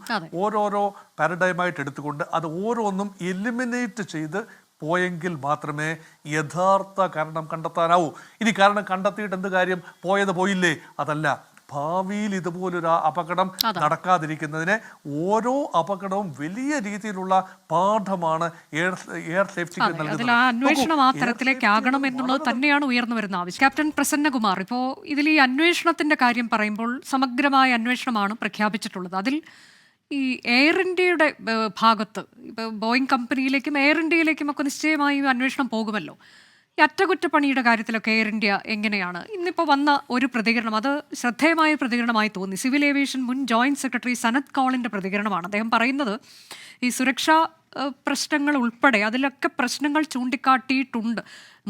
ഓരോരോ പാരഡൈമായിട്ട് എടുത്തുകൊണ്ട് അത് ഓരോന്നും എലിമിനേറ്റ് ചെയ്ത് പോയെങ്കിൽ മാത്രമേ യഥാർത്ഥ കാരണം കണ്ടെത്താനാവൂ. ഇനി കാരണം കണ്ടെത്തിയിട്ട് എന്ത് കാര്യം, പോയത് പോയില്ലേ, അതല്ല, ഭാവിയിൽ ഇതുപോലൊരു അപകടം നടക്കാതിരിക്കുന്നതിന് ഓരോ അപകടവും വലിയ രീതിയിലുള്ള പാഠമാണ് എയർ സേഫ്റ്റിക്ക് നൽകുന്നത്. അന്വേഷണം ആ തരത്തിലേക്ക് ആകണം എന്നുള്ളത് തന്നെയാണ് ഉയർന്നു വരുന്ന ആവശ്യം. ക്യാപ്റ്റൻ പ്രസന്നകുമാർ, ഇപ്പോൾ ഇതിൽ ഈ അന്വേഷണത്തിന്റെ കാര്യം പറയുമ്പോൾ സമഗ്രമായ അന്വേഷണമാണ് പ്രഖ്യാപിച്ചിട്ടുള്ളത്. അതിൽ ഈ എയർ ഇന്ത്യയുടെ ഭാഗത്ത് ഇപ്പോൾ ബോയിങ് കമ്പനിയിലേക്കും എയർ ഇന്ത്യയിലേക്കും ഒക്കെ നിശ്ചയമായും അന്വേഷണം പോകുമല്ലോ. ഈ ഈ അറ്റകുറ്റപ്പണിയുടെ കാര്യത്തിലൊക്കെ എയർ ഇന്ത്യ എങ്ങനെയാണ്? ഇന്നിപ്പോൾ വന്ന ഒരു പ്രതികരണം, അത് ശ്രദ്ധേയമായ പ്രതികരണമായി തോന്നി. സിവിൽ ഏവിയേഷൻ മുൻ ജോയിന്റ് സെക്രട്ടറി സനത് കൗളിൻ്റെ പ്രതികരണമാണ്. അദ്ദേഹം പറയുന്നത് ഈ സുരക്ഷാ പ്രശ്നങ്ങൾ ഉൾപ്പെടെ അതിലൊക്കെ പ്രശ്നങ്ങൾ ചൂണ്ടിക്കാട്ടിയിട്ടുണ്ട്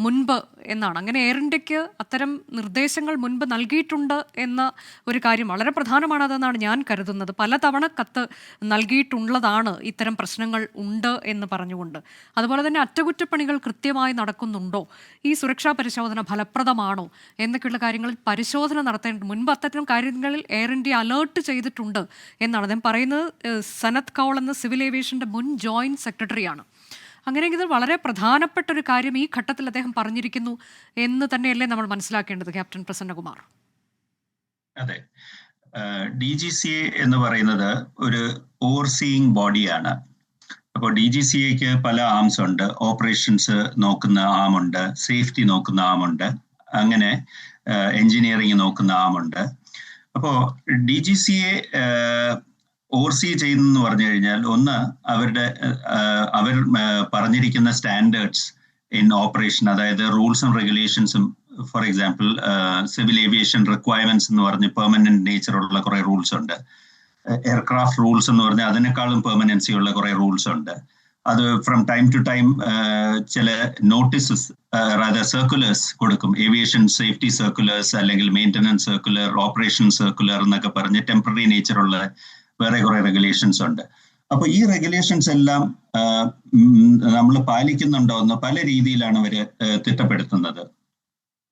മുൻപ് എന്നാണ്. അങ്ങനെ എയർ ഇന്ത്യക്ക് അത്തരം നിർദ്ദേശങ്ങൾ മുൻപ് നൽകിയിട്ടുണ്ട് എന്ന ഒരു കാര്യം വളരെ പ്രധാനമാണതെന്നാണ് ഞാൻ കരുതുന്നത്. പലതവണ കത്ത് നൽകിയിട്ടുള്ളതാണ് ഇത്തരം പ്രശ്നങ്ങൾ ഉണ്ട് എന്ന് പറഞ്ഞുകൊണ്ട്. അതുപോലെ തന്നെ അറ്റകുറ്റപ്പണികൾ കൃത്യമായി നടക്കുന്നുണ്ടോ, ഈ സുരക്ഷാ പരിശോധന ഫലപ്രദമാണോ എന്നൊക്കെയുള്ള കാര്യങ്ങളിൽ പരിശോധന നടത്തേണ്ടത്. മുൻപ് അത്തരം കാര്യങ്ങളിൽ എയർ ഇന്ത്യ അലേർട്ട് ചെയ്തിട്ടുണ്ട് എന്നാണ് അദ്ദേഹം പറയുന്നത്. സനത് കൗൾ എന്ന സിവിൽ ഏവിയേഷൻ്റെ മുൻ ജോയിന്റ് സെക്രട്ടറിയാണ്. അങ്ങനെയെങ്കിൽ ഇത് വളരെ പ്രധാനപ്പെട്ട ഒരു കാര്യം ഈ ഘട്ടത്തിൽ അദ്ദേഹം പറഞ്ഞിരിക്കുന്നു എന്ന് തന്നെയല്ലേ നമ്മൾ മനസ്സിലാക്കേണ്ടത്, ക്യാപ്റ്റൻ പ്രസന്നകുമാർ? അതെ, DGCA എന്ന് പറയുന്നത് ഒരു ഓവർസീയിങ് ബോഡിയാണ്. അപ്പോൾ DGCAക്ക് പല ആംസ് ഉണ്ട്. ഓപ്പറേഷൻസ് നോക്കുന്ന ആമുണ്ട്, സേഫ്റ്റി നോക്കുന്ന ആമുണ്ട്, അങ്ങനെ എഞ്ചിനീയറിംഗ് നോക്കുന്ന ആമുണ്ട്. അപ്പോൾ DGCA ഓവർസീ ചെയ്യുന്നെന്ന് പറഞ്ഞു കഴിഞ്ഞാൽ, ഒന്ന് അവർ പറഞ്ഞിരിക്കുന്ന സ്റ്റാൻഡേർഡ്സ് ഇൻ ഓപ്പറേഷൻ, അതായത് റൂൾസും റെഗുലേഷൻസും. For example, civil aviation requirements എന്ന് പറഞ്ഞ് പെർമനന്റ് നേച്ചറുള്ള കുറെ റൂൾസ് ഉണ്ട്. എയർക്രാഫ്റ്റ് റൂൾസ് എന്ന് പറഞ്ഞാൽ അതിനേക്കാളും പെർമനൻസി ഉള്ള കുറെ റൂൾസ് ഉണ്ട്. അത് ഫ്രം ടൈം ടു ടൈം ചില നോട്ടീസസ്, അതായത് സർക്കുലേഴ്സ് കൊടുക്കും. ഏവിയേഷൻ സേഫ്റ്റി സർക്കുലേഴ്സ്, അല്ലെങ്കിൽ മെയിൻ്റനൻസ് സർക്കുലർ, ഓപ്പറേഷൻ സർക്കുലർ എന്നൊക്കെ പറഞ്ഞ് ടെമ്പററി നേച്ചറുള്ള വേറെ കുറെ റെഗുലേഷൻസ് ഉണ്ട്. അപ്പൊ ഈ റെഗുലേഷൻസ് എല്ലാം നമ്മൾ പാലിക്കുന്നുണ്ടോ എന്ന് പല രീതിയിലാണ് അവർ തിട്ടപ്പെടുത്തുന്നത്.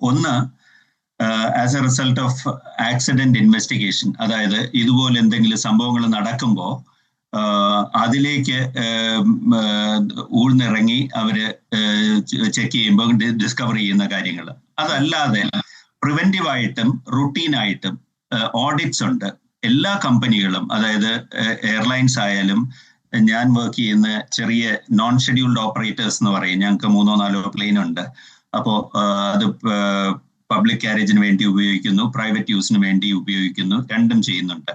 ഒന്ന്, as A result of accident investigation, അതായത് ഇതുപോലെ എന്തെങ്കിലും സംഭവങ്ങൾ നടക്കുമ്പോൾ അതിലേക്ക് ഊഴ്ന്നിറങ്ങി അവര് ചെക്ക് ചെയ്യുമ്പോൾ ഡിസ്കവർ ചെയ്യുന്ന കാര്യങ്ങൾ. അതല്ലാതെ പ്രിവെന്റീവായിട്ടും റുട്ടീനായിട്ടും ഓഡിറ്റ്സ് ഉണ്ട്. എല്ലാ കമ്പനികളും, അതായത് എയർലൈൻസ് ആയാലും, ഞാൻ വർക്ക് ചെയ്യുന്ന ചെറിയ നോൺ ഷെഡ്യൂൾഡ് ഓപ്പറേറ്റേഴ്സ് എന്ന് പറയും, ഞങ്ങൾക്ക് 3-4 പ്ലെയിൻ ഉണ്ട്. അപ്പോൾ അത് പബ്ലിക് ക്യാരേജിന് വേണ്ടി ഉപയോഗിക്കുന്നു, പ്രൈവറ്റ് യൂസിന് വേണ്ടി ഉപയോഗിക്കുന്നു, രണ്ടും ചെയ്യുന്നുണ്ട്.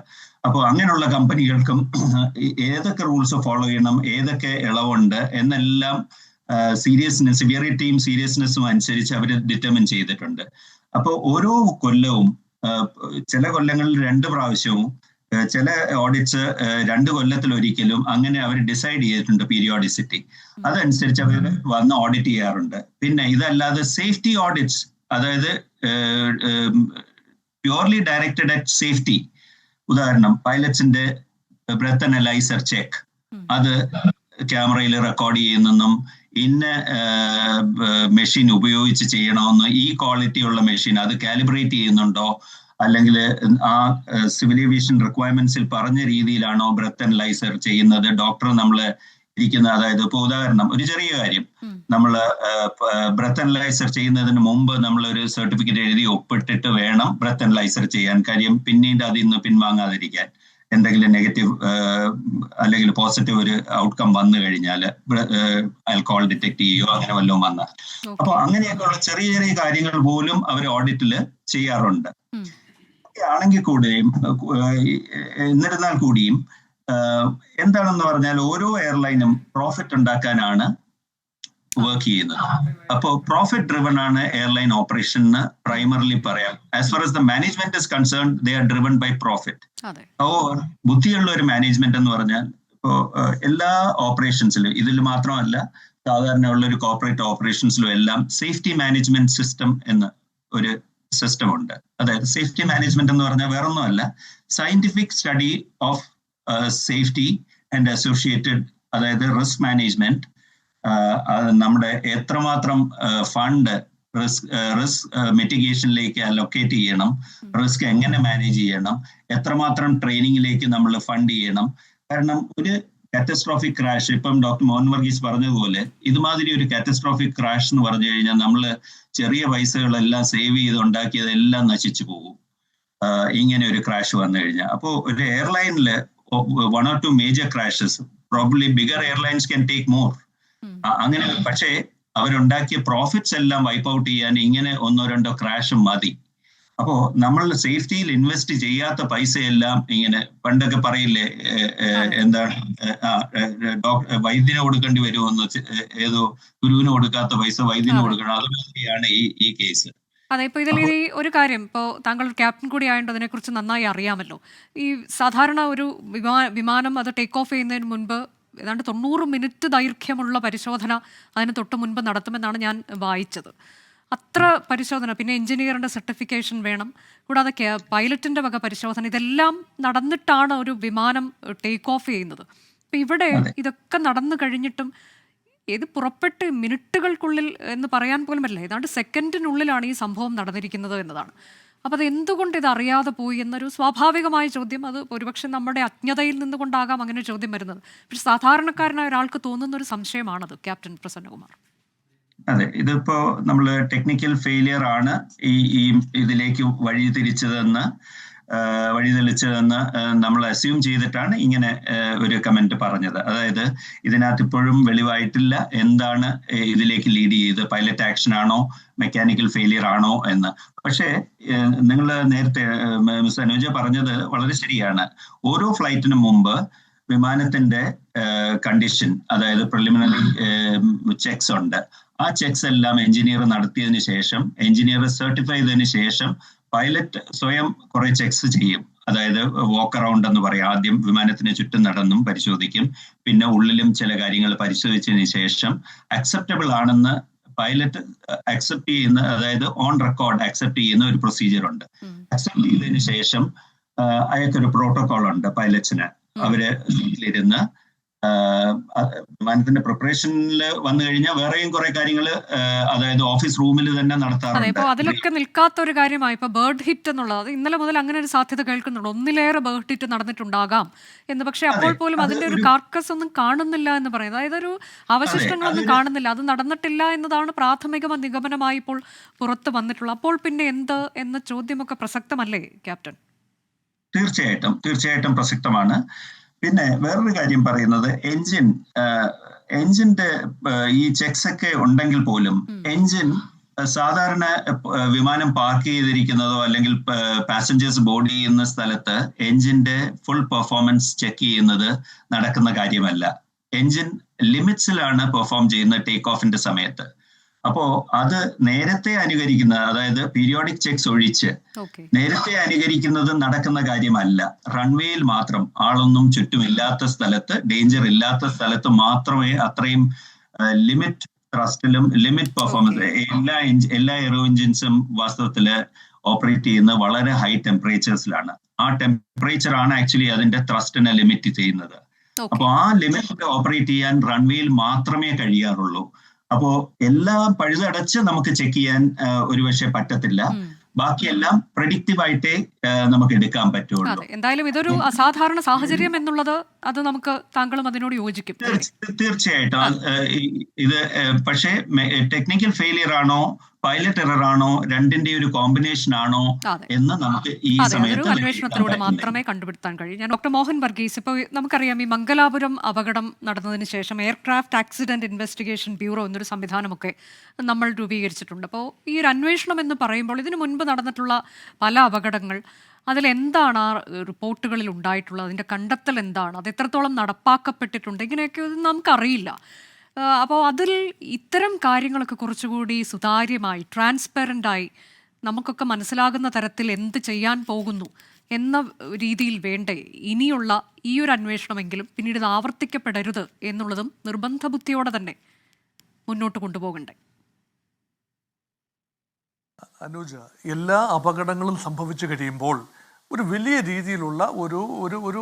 അപ്പോൾ അങ്ങനെയുള്ള കമ്പനികൾക്കും ഏതൊക്കെ റൂൾസ് ഫോളോ ചെയ്യണം, ഏതൊക്കെ ഇളവുണ്ട് എന്നെല്ലാം സിവിയറിറ്റിയും സീരിയസ്നെസ്സും അനുസരിച്ച് അവർ ഡിറ്റർമിൻ ചെയ്തിട്ടുണ്ട്. അപ്പോൾ ഓരോ കൊല്ലവും, ചില കൊല്ലങ്ങളിൽ 2 പ്രാവശ്യവും, ചില ഓഡിറ്റ്സ് 2 കൊല്ലത്തിലൊരിക്കലും, അങ്ങനെ അവർ ഡിസൈഡ് ചെയ്തിട്ടുണ്ട് പീരിയോഡിസിറ്റി. അതനുസരിച്ച് അവർ വന്ന് ഓഡിറ്റ് ചെയ്യാറുണ്ട്. പിന്നെ ഇതല്ലാതെ സേഫ്റ്റി ഓഡിറ്റ്സ്, അതായത് പ്യൂർലി ഡയറക്റ്റഡ് അറ്റ് സേഫ്റ്റി. ഉദാഹരണം, പൈലറ്റ്സിന്റെ ബ്രെത്ത് അനലൈസർ ചെക്ക്, അത് ക്യാമറയിൽ റെക്കോർഡ് ചെയ്യുന്നെന്നും ഇന്ന മെഷീൻ ഉപയോഗിച്ച് ചെയ്യണമെന്ന്, ഈ ക്വാളിറ്റി ഉള്ള മെഷീൻ അത് കാലിബ്രേറ്റ് ചെയ്യുന്നുണ്ടോ, അല്ലെങ്കിൽ ആ സിവിൽ ഏവിയേഷൻ റിക്വയർമെന്റ്സിൽ പറഞ്ഞ രീതിയിലാണോ ബ്രെത്ത് അനലൈസർ ചെയ്യുന്നത്, ഡോക്ടർ നമ്മള് ഇരിക്കുന്ന, അതായത് ഇപ്പൊ ഉദാഹരണം, ഒരു ചെറിയ കാര്യം, നമ്മൾ ബ്രെത്ത് അനലൈസർ ചെയ്യുന്നതിന് മുമ്പ് നമ്മളൊരു സർട്ടിഫിക്കറ്റ് എഴുതി ഒപ്പിട്ടിട്ട് വേണം ബ്രെത്ത് അനലൈസർ ചെയ്യാൻ. കാര്യം പിന്നീട് അതിൽ നിന്ന് പിൻവാങ്ങാതിരിക്കാൻ, എന്തെങ്കിലും നെഗറ്റീവ് അല്ലെങ്കിൽ പോസിറ്റീവ് ഒരു ഔട്ട്കം വന്നു കഴിഞ്ഞാൽ, ആൽക്കഹോൾ ഡിറ്റക്ട് ചെയ്യുകയോ അങ്ങനെ വല്ലതും വന്നാൽ. അപ്പൊ അങ്ങനെയൊക്കെയുള്ള ചെറിയ ചെറിയ കാര്യങ്ങൾ പോലും അവർ ഓഡിറ്റിൽ ചെയ്യാറുണ്ട്. ആണെങ്കിൽ കൂടിയും, എന്നിരുന്നാൽ കൂടിയും എന്താണെന്ന് പറഞ്ഞാൽ, ഓരോ എയർലൈനും പ്രോഫിറ്റ് ഉണ്ടാക്കാനാണ് വർക്ക് ചെയ്യുന്നത്. അപ്പോൾ പ്രോഫിറ്റ് ഡ്രിവൺ ആണ് എയർലൈൻ ഓപ്പറേഷൻ എന്ന് പ്രൈമറിലി പറയാം. As far as the management is concern, they are driven by profit. Or ബുദ്ധിയുള്ള ഒരു മാനേജ്മെന്റ് എന്ന് പറഞ്ഞാൽ, ഇപ്പോ എല്ലാ ഓപ്പറേഷൻസിലും, ഇതിൽ മാത്രമല്ല സാധാരണ ഉള്ള ഒരു കോർപ്പറേറ്റ് ഓപ്പറേഷൻസിലും എല്ലാം സേഫ്റ്റി മാനേജ്മെന്റ് സിസ്റ്റം എന്ന ഒരു സിസ്റ്റം ഉണ്ട്. അതായത് സേഫ്റ്റി മാനേജ്മെന്റ് എന്ന് പറഞ്ഞാൽ വേറൊന്നുമല്ല, scientific study of safety and associated, അതായത് റിസ്ക് മാനേജ്മെന്റ്, നമ്മുടെ എത്രമാത്രം ഫണ്ട് റിസ്ക് മിറ്റിഗേഷനിലേക്ക് അലൊക്കേറ്റ് ചെയ്യണം, റിസ്ക് എങ്ങനെ മാനേജ് ചെയ്യണം, എത്രമാത്രം ട്രെയിനിങ്ങിലേക്ക് നമ്മൾ ഫണ്ട് ചെയ്യണം. കാരണം ഒരു കാറ്റസ്ട്രോഫിക് ക്രാഷ്, ഇപ്പം ഡോക്ടർ മോഹൻ വർഗീസ് പറഞ്ഞതുപോലെ, ഇതുമാതിരി ഒരു കാറ്റസ്ട്രോഫിക് ക്രാഷ് എന്ന് പറഞ്ഞു കഴിഞ്ഞാൽ നമ്മൾ ചെറിയ പൈസകളെല്ലാം സേവ് ചെയ്ത് ഉണ്ടാക്കിയതെല്ലാം നശിച്ചു പോകും ഇങ്ങനെ ഒരു ക്രാഷ് വന്നു കഴിഞ്ഞാൽ. അപ്പോൾ ഒരു എയർലൈനിൽ 1 or 2 major crashes, probably bigger airlines can take more. അങ്ങനെ, പക്ഷേ അവരുണ്ടാക്കിയ പ്രോഫിറ്റ്സ് എല്ലാം വൈപ്പ് ഔട്ട് ചെയ്യാൻ ഇങ്ങനെ 1-2 ക്രാഷ് മതി. അപ്പോ നമ്മൾ സേഫ്റ്റിയിൽ ഇൻവെസ്റ്റ് ചെയ്യാത്ത പൈസയെല്ലാം ഇങ്ങനെ പണ്ടൊക്കെ പറയില്ലേ, എന്താണ് വൈദ്യന് കൊടുക്കേണ്ടി വരുമെന്ന്, ഏതോ ഗുരുവിന് കൊടുക്കാത്ത പൈസ വൈദ്യന് കൊടുക്കണം. അതുമാതിരിയാണ് ഈ കേസ്. അതെ, ഇപ്പോൾ ഇതിൽ ഈ ഒരു കാര്യം, ഇപ്പോൾ താങ്കൾ ക്യാപ്റ്റൻ കൂടി ആയതുകൊണ്ട് അതിനെക്കുറിച്ച് നന്നായി അറിയാമല്ലോ. ഈ സാധാരണ ഒരു വിമാനം അത് ടേക്ക് ഓഫ് ചെയ്യുന്നതിന് മുൻപ് ഏതാണ്ട് 90 മിനിറ്റ് ദൈർഘ്യമുള്ള പരിശോധന അതിന് തൊട്ട് മുൻപ് നടത്തുമെന്നാണ് ഞാൻ വായിച്ചത്. അത്ര പരിശോധന, പിന്നെ എഞ്ചിനീയറിൻ്റെ സർട്ടിഫിക്കേഷൻ വേണം, കൂടാതെ പൈലറ്റിൻ്റെ വക പരിശോധന, ഇതെല്ലാം നടന്നിട്ടാണ് ഒരു വിമാനം ടേക്ക് ഓഫ് ചെയ്യുന്നത്. അപ്പം ഇവിടെ ഇതൊക്കെ നടന്നു കഴിഞ്ഞിട്ടും ഇത് പുറപ്പെട്ട് മിനിറ്റുകൾക്കുള്ളിൽ എന്ന് പറയാൻ പോലും പറ്റില്ല, ഏതാണ്ട് സെക്കൻഡിനുള്ളിലാണ് ഈ സംഭവം നടന്നിരിക്കുന്നത് എന്നതാണ്. അപ്പോൾ അത് എന്തുകൊണ്ട് ഇത് അറിയാതെ പോയി എന്നൊരു സ്വാഭാവികമായ ചോദ്യം, അത് ഒരുപക്ഷെ നമ്മുടെ അജ്ഞതയിൽ നിന്നുകൊണ്ടാകാം അങ്ങനെ ഒരു ചോദ്യം വരുന്നത്. പക്ഷെ സാധാരണക്കാരനായ ഒരാൾക്ക് തോന്നുന്ന ഒരു സംശയമാണത്, ക്യാപ്റ്റൻ പ്രസന്നകുമാർ. അതെ, ഇതിപ്പോ നമ്മൾ ടെക്നിക്കൽ ഫെയിലിയർ ആണ് ഈ ഇതിലേക്ക് വഴിതെളിച്ചതെന്ന് നമ്മൾ അസ്യൂം ചെയ്തിട്ടാണ് ഇങ്ങനെ ഒരു കമന്റ് പറഞ്ഞത്. അതായത് ഇതിനകത്ത് ഇപ്പോഴും വെളിവായിട്ടില്ല എന്താണ് ഇതിലേക്ക് ലീഡ് ചെയ്ത്, പൈലറ്റ് ആക്ഷൻ ആണോ മെക്കാനിക്കൽ ഫെയിലിയർ ആണോ എന്ന്. പക്ഷേ നിങ്ങൾ നേരത്തെ മിസ് അനുജ പറഞ്ഞത് വളരെ ശരിയാണ്. ഓരോ ഫ്ലൈറ്റിനും മുമ്പ് വിമാനത്തിന്റെ കണ്ടീഷൻ, അതായത് പ്രിലിമിനറി ചെക്സ് ഉണ്ട്. ആ ചെക്സ് എല്ലാം എഞ്ചിനീയർ നടത്തിയതിനു ശേഷം, എഞ്ചിനീയർ സർട്ടിഫൈ ചെയ്തതിനു ശേഷം പൈലറ്റ് സ്വയം കുറെ ചെക്സ് ചെയ്യും. അതായത് വാക്ക് അറൗണ്ട് എന്ന് പറയും. ആദ്യം വിമാനത്തിന് ചുറ്റും നടന്നും പരിശോധിക്കും, പിന്നെ ഉള്ളിലും ചില കാര്യങ്ങൾ പരിശോധിച്ചതിന് ശേഷം അക്സെപ്റ്റബിൾ ആണെന്ന് പൈലറ്റ് അക്സെപ്റ്റ് ചെയ്യുന്ന, അതായത് ഓൺ റെക്കോർഡ് അക്സെപ്റ്റ് ചെയ്യുന്ന ഒരു പ്രൊസീജിയർ ഉണ്ട്. അക്സെപ്റ്റ് ചെയ്തതിനു ശേഷം അയാൾക്കൊരു പ്രോട്ടോകോൾ ഉണ്ട് പൈലറ്റ്സിന്. അവര് സീറ്റിലിരുന്ന് വിമാനത്തിന്റെ പ്രിപ്പറേഷനിൽ വന്നു കഴിഞ്ഞാൽ വേറെയും കുറെ കാര്യങ്ങൾ, അതായത് ഓഫീസ് റൂമിൽ തന്നെ നടത്താറുണ്ട്. ഇപ്പൊ അതിലൊക്കെ നിൽക്കാത്ത ഒരു കാര്യമായി ഇപ്പൊ ബേർഡ് ഹിറ്റ് എന്നുള്ളത്. ഇന്നലെ മുതൽ അങ്ങനെ ഒരു സാധ്യത കേൾക്കുന്നുണ്ട്, ഒന്നിലേറെ ബേർഡ് ഹിറ്റ് നടന്നിട്ടുണ്ടാകാം എന്ന്. പക്ഷെ അപ്പോൾ പോലും അതിന്റെ ഒരു കാർക്കസ് ഒന്നും കാണുന്നില്ല എന്ന് പറയുന്നത്, അതായത് ഒരു അവശിഷ്ടങ്ങളൊന്നും കാണുന്നില്ല, അത് നടന്നിട്ടില്ല എന്നതാണ് പ്രാഥമിക നിഗമനമായി ഇപ്പോൾ പുറത്ത് വന്നിട്ടുള്ളത്. അപ്പോൾ പിന്നെ എന്ത് എന്ന ചോദ്യമൊക്കെ പ്രസക്തമല്ലേ ക്യാപ്റ്റൻ? തീർച്ചയായിട്ടും പ്രസക്തമാണ്. പിന്നെ വേറൊരു കാര്യം പറയുന്നത്, എൻജിന്റെ ഈ ചെക്സ് ഒക്കെ ഉണ്ടെങ്കിൽ പോലും എൻജിൻ സാധാരണ വിമാനം പാർക്ക് ചെയ്തിരിക്കുന്നതോ അല്ലെങ്കിൽ പാസഞ്ചേഴ്സ് ബോർഡ് ചെയ്യുന്ന സ്ഥലത്ത് എൻജിന്റെ ഫുൾ പെർഫോമൻസ് ചെക്ക് ചെയ്യുന്നത് നടക്കുന്ന കാര്യമല്ല. എൻജിൻ ലിമിറ്റ്സിലാണ് പെർഫോം ചെയ്യുന്നത് ടേക്ക് ഓഫിന്റെ സമയത്ത്. അപ്പോ അത് നേരത്തെ അനുകരിക്കുന്ന, അതായത് പീരിയോഡിക് ചെക്സ് ഒഴിച്ച് നേരത്തെ അനുകരിക്കുന്നത് നടക്കുന്ന കാര്യമല്ല. റൺവേയിൽ മാത്രം, ആളൊന്നും ചുറ്റുമില്ലാത്ത സ്ഥലത്ത്, ഡേഞ്ചർ ഇല്ലാത്ത സ്ഥലത്ത് മാത്രമേ അത്രയും ലിമിറ്റ് ത്രസ്റ്റിലും ലിമിറ്റ് പെർഫോമൻസ്. എല്ലാ എയറോ എഞ്ചിൻസും വാസ്തവത്തില് ഓപ്പറേറ്റ് ചെയ്യുന്ന വളരെ ഹൈ ടെമ്പറേച്ചേഴ്സിലാണ്. ആ ടെമ്പറേച്ചർ ആണ് ആക്ച്വലി അതിന്റെ ത്രസ്റ്റിനെ ലിമിറ്റ് ചെയ്യുന്നത്. അപ്പൊ ആ ലിമിറ്റ് ഓപ്പറേറ്റ് ചെയ്യാൻ റൺവേയിൽ മാത്രമേ കഴിയാറുള്ളൂ. അപ്പോ എല്ലാം പഴുതടച്ച് നമുക്ക് ചെക്ക് ചെയ്യാൻ ഒരുപക്ഷെ പറ്റത്തില്ല. ബാക്കിയെല്ലാം പ്രഡിക്റ്റീവ് ആയിട്ടേ നമുക്ക് എടുക്കാൻ പറ്റുള്ളൂ. എന്തായാലും ഇതൊരു അസാധാരണ സാഹചര്യം എന്നുള്ളത്, അത് നമുക്ക്, താങ്കളും അതിനോട് യോജിക്കും. തീർച്ചയായിട്ടും ഇത് പക്ഷേ ടെക്നിക്കൽ ഫെയിലിയർ ആണോ പൈലറ്റ് എറർ ആണോ രണ്ടിന്റെ ഒരു കോമ്പിനേഷൻ ആണോ എന്ന് നമുക്ക് ഈ സമയത്ത് അന്വേഷണത്തിലൂടെ മാത്രമേ കണ്ടുപിടുത്താൻ കഴിയും. ഞാൻ ഡോക്ടർ മോഹൻ വർഗീസ്, ഇപ്പോൾ നമുക്കറിയാം ഈ മംഗലാപുരം അപകടം നടന്നതിന് ശേഷം എയർക്രാഫ്റ്റ് ആക്സിഡന്റ് ഇൻവെസ്റ്റിഗേഷൻ ബ്യൂറോ എന്നൊരു സംവിധാനമൊക്കെ നമ്മൾ രൂപീകരിച്ചിട്ടുണ്ട്. അപ്പോൾ ഈ ഒരു അന്വേഷണം എന്ന് പറയുമ്പോൾ ഇതിനു മുൻപ് നടന്നിട്ടുള്ള പല അപകടങ്ങൾ, അതിലെന്താണ് ആ റിപ്പോർട്ടുകളിൽ ഉണ്ടായിട്ടുള്ളത്, അതിൻ്റെ കണ്ടെത്തൽ എന്താണ്, അത് എത്രത്തോളം നടപ്പാക്കപ്പെട്ടിട്ടുണ്ട്, ഇങ്ങനെയൊക്കെ നമുക്കറിയില്ല. അപ്പോൾ അതിൽ ഇത്തരം കാര്യങ്ങളൊക്കെ കുറച്ചുകൂടി സുതാര്യമായി, ട്രാൻസ്പെറൻ്റായി നമുക്കൊക്കെ മനസ്സിലാകുന്ന തരത്തിൽ എന്ത് ചെയ്യാൻ പോകുന്നു എന്ന രീതിയിൽ വേണ്ടേ ഇനിയുള്ള ഈ ഒരു അന്വേഷണമെങ്കിലും പിന്നീട് ഇത് ആവർത്തിക്കപ്പെടരുത് എന്നുള്ളതും നിർബന്ധ ബുദ്ധിയോടെ തന്നെ മുന്നോട്ട് കൊണ്ടുപോകണ്ടേ? അനുജ, എല്ലാ അപകടങ്ങളും സംഭവിച്ചു കഴിയുമ്പോൾ ഒരു വലിയ രീതിയിലുള്ള ഒരു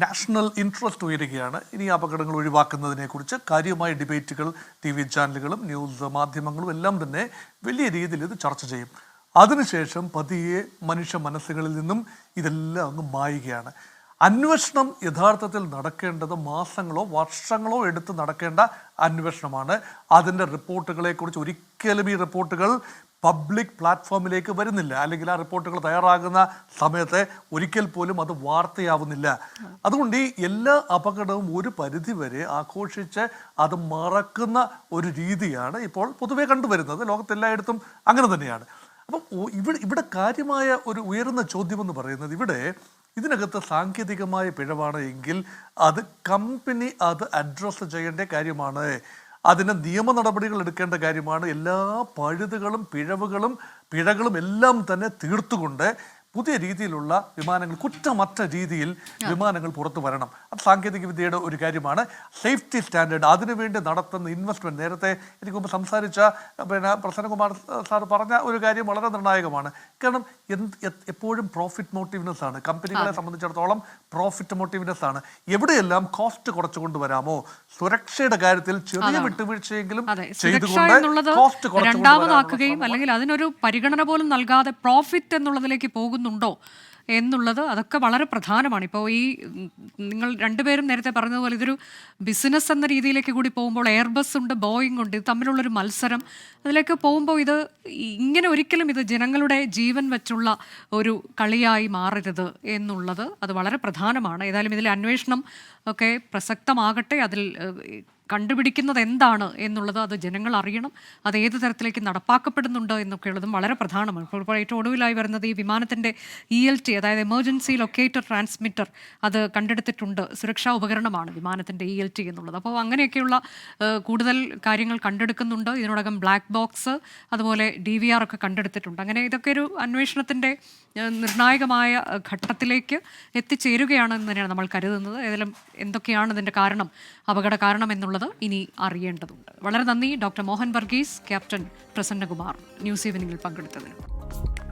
നാഷണൽ ഇൻട്രസ്റ്റ് ഉയരുകയാണ്. ഇനി അപകടങ്ങൾ ഒഴിവാക്കുന്നതിനെക്കുറിച്ച് കാര്യമായ ഡിബേറ്റുകൾ TV ചാനലുകളും ന്യൂസ് മാധ്യമങ്ങളും എല്ലാം തന്നെ വലിയ രീതിയിൽ ഇത് ചർച്ച ചെയ്യും. അതിനുശേഷം പതിയെ മനുഷ്യ മനസ്സുകളിൽ നിന്നും ഇതെല്ലാം അങ്ങ് മായുകയാണ്. അന്വേഷണം യഥാർത്ഥത്തിൽ നടക്കേണ്ടത് മാസങ്ങളോ വർഷങ്ങളോ എടുത്ത് നടക്കേണ്ട അന്വേഷണമാണ്. അതിൻ്റെ റിപ്പോർട്ടുകളെക്കുറിച്ച് ഒരിക്കലും ഈ റിപ്പോർട്ടുകൾ പബ്ലിക് പ്ലാറ്റ്ഫോമിലേക്ക് വരുന്നില്ല, അല്ലെങ്കിൽ ആ റിപ്പോർട്ടുകൾ തയ്യാറാകുന്ന സമയത്ത് ഒരിക്കൽ പോലും അത് വാർത്തയാവുന്നില്ല. അതുകൊണ്ട് ഈ എല്ലാ അപകടവും ഒരു പരിധിവരെ ആഘോഷിച്ച് അത് മറക്കുന്ന ഒരു രീതിയാണ് ഇപ്പോൾ പൊതുവെ കണ്ടുവരുന്നത്. ലോകത്തെല്ലായിടത്തും അങ്ങനെ തന്നെയാണ്. അപ്പം ഇവിടെ കാര്യമായ ഒരു ഉയർന്ന ചോദ്യമെന്ന് പറയുന്നത്, ഇവിടെ ഇതിനകത്ത് സാങ്കേതികമായ പിഴവാണ് എങ്കിൽ അത് കമ്പനി അത് അഡ്രസ്സ് ചെയ്യേണ്ട കാര്യമാണ്. അതിന് നിയമ നടപടികൾ എടുക്കേണ്ട കാര്യമാണ്. എല്ലാ പഴുതുകളും പിഴകളും എല്ലാം തന്നെ തീർത്തുകൊണ്ട് പുതിയ രീതിയിലുള്ള വിമാനങ്ങൾ, കുറ്റമറ്റ രീതിയിൽ വിമാനങ്ങൾ പുറത്തു വരണം. അത് സാങ്കേതിക വിദ്യയുടെ ഒരു കാര്യമാണ്. സേഫ്റ്റി സ്റ്റാൻഡേർഡ്, അതിനുവേണ്ടി നടത്തുന്ന ഇൻവെസ്റ്റ്മെൻറ്റ്, നേരത്തെ എനിക്ക് മുമ്പ് സംസാരിച്ച പ്രസന്നകുമാർ സാർ പറഞ്ഞ ഒരു കാര്യം വളരെ നിർണായകമാണ്. കാരണം എപ്പോഴും പ്രോഫിറ്റ് മോട്ടീവ്നെസ് ആണ്. കമ്പനികളെ സംബന്ധിച്ചിടത്തോളം പ്രോഫിറ്റ് മോട്ടീവ്നെസ് ആണ്. എവിടെയെല്ലാം കോസ്റ്റ് കുറച്ചു കൊണ്ടുവരാമോ, സുരക്ഷയുടെ കാര്യത്തിൽ ചെറിയ വിട്ടുവീഴ്ചയെങ്കിലും ചെയ്തുകൊണ്ട് കോസ്റ്റ് രണ്ടാമതാക്കുകയും അല്ലെങ്കിൽ അതിനൊരു പരിഗണന പോലും നൽകാതെ പ്രോഫിറ്റ് എന്നുള്ളതിലേക്ക് പോകുന്നുണ്ടോ എന്നുള്ളത്, അതൊക്കെ വളരെ പ്രധാനമാണ്. ഇപ്പോൾ ഈ നിങ്ങൾ രണ്ടുപേരും നേരത്തെ പറഞ്ഞതുപോലെ ഇതൊരു ബിസിനസ് എന്ന രീതിയിലേക്ക് കൂടി പോകുമ്പോൾ എയർബസ് ഉണ്ട്, ബോയിങ് ഉണ്ട്, ഇത് തമ്മിലുള്ളൊരു മത്സരം, അതിലേക്ക് പോകുമ്പോൾ ഇത് ഇങ്ങനെ ഒരിക്കലും ഇത് ജനങ്ങളുടെ ജീവൻ വെച്ചുള്ള ഒരു കളിയായി മാറരുത് എന്നുള്ളത് അത് വളരെ പ്രധാനമാണ്. ഏതായാലും ഇതിലെ അന്വേഷണം ഒക്കെ പ്രസക്തമാകട്ടെ. അതിൽ കണ്ടുപിടിക്കുന്നത് എന്താണ് എന്നുള്ളത് അത് ജനങ്ങൾ അറിയണം. അത് ഏത് തരത്തിലേക്ക് നടപ്പാക്കപ്പെടുന്നുണ്ട് എന്നൊക്കെയുള്ളതും വളരെ പ്രധാനമാണ്. ഇപ്പോൾ ഏറ്റവും ഒടുവിലായി വരുന്നത് ഈ വിമാനത്തിൻ്റെ ELT, അതായത് എമർജൻസി ലൊക്കേറ്റർ ട്രാൻസ്മിറ്റർ, അത് കണ്ടെടുത്തിട്ടുണ്ട്. സുരക്ഷാ ഉപകരണമാണ് വിമാനത്തിൻ്റെ ELT എന്നുള്ളത്. അപ്പോൾ അങ്ങനെയൊക്കെയുള്ള കൂടുതൽ കാര്യങ്ങൾ കണ്ടെടുക്കുന്നുണ്ട്. ഇതിനോടകം ബ്ലാക്ക് ബോക്സ്, അതുപോലെ DVR ഒക്കെ കണ്ടെടുത്തിട്ടുണ്ട്. അങ്ങനെ ഇതൊക്കെ ഒരു അന്വേഷണത്തിൻ്റെ നിർണായകമായ ഘട്ടത്തിലേക്ക് എത്തിച്ചേരുകയാണെന്ന് തന്നെയാണ് നമ്മൾ കരുതുന്നത്. ഏതായാലും എന്തൊക്കെയാണ് ഇതിൻ്റെ കാരണം, അപകട കാരണം എന്നുള്ളത് ഇനി അറിയേണ്ടതുണ്ട്. വളരെ നന്ദി doctor Mohan Varghese, captain Prasannakumar, news ഈവനിങ്ങിൽ പങ്കെടുത്തതിന്.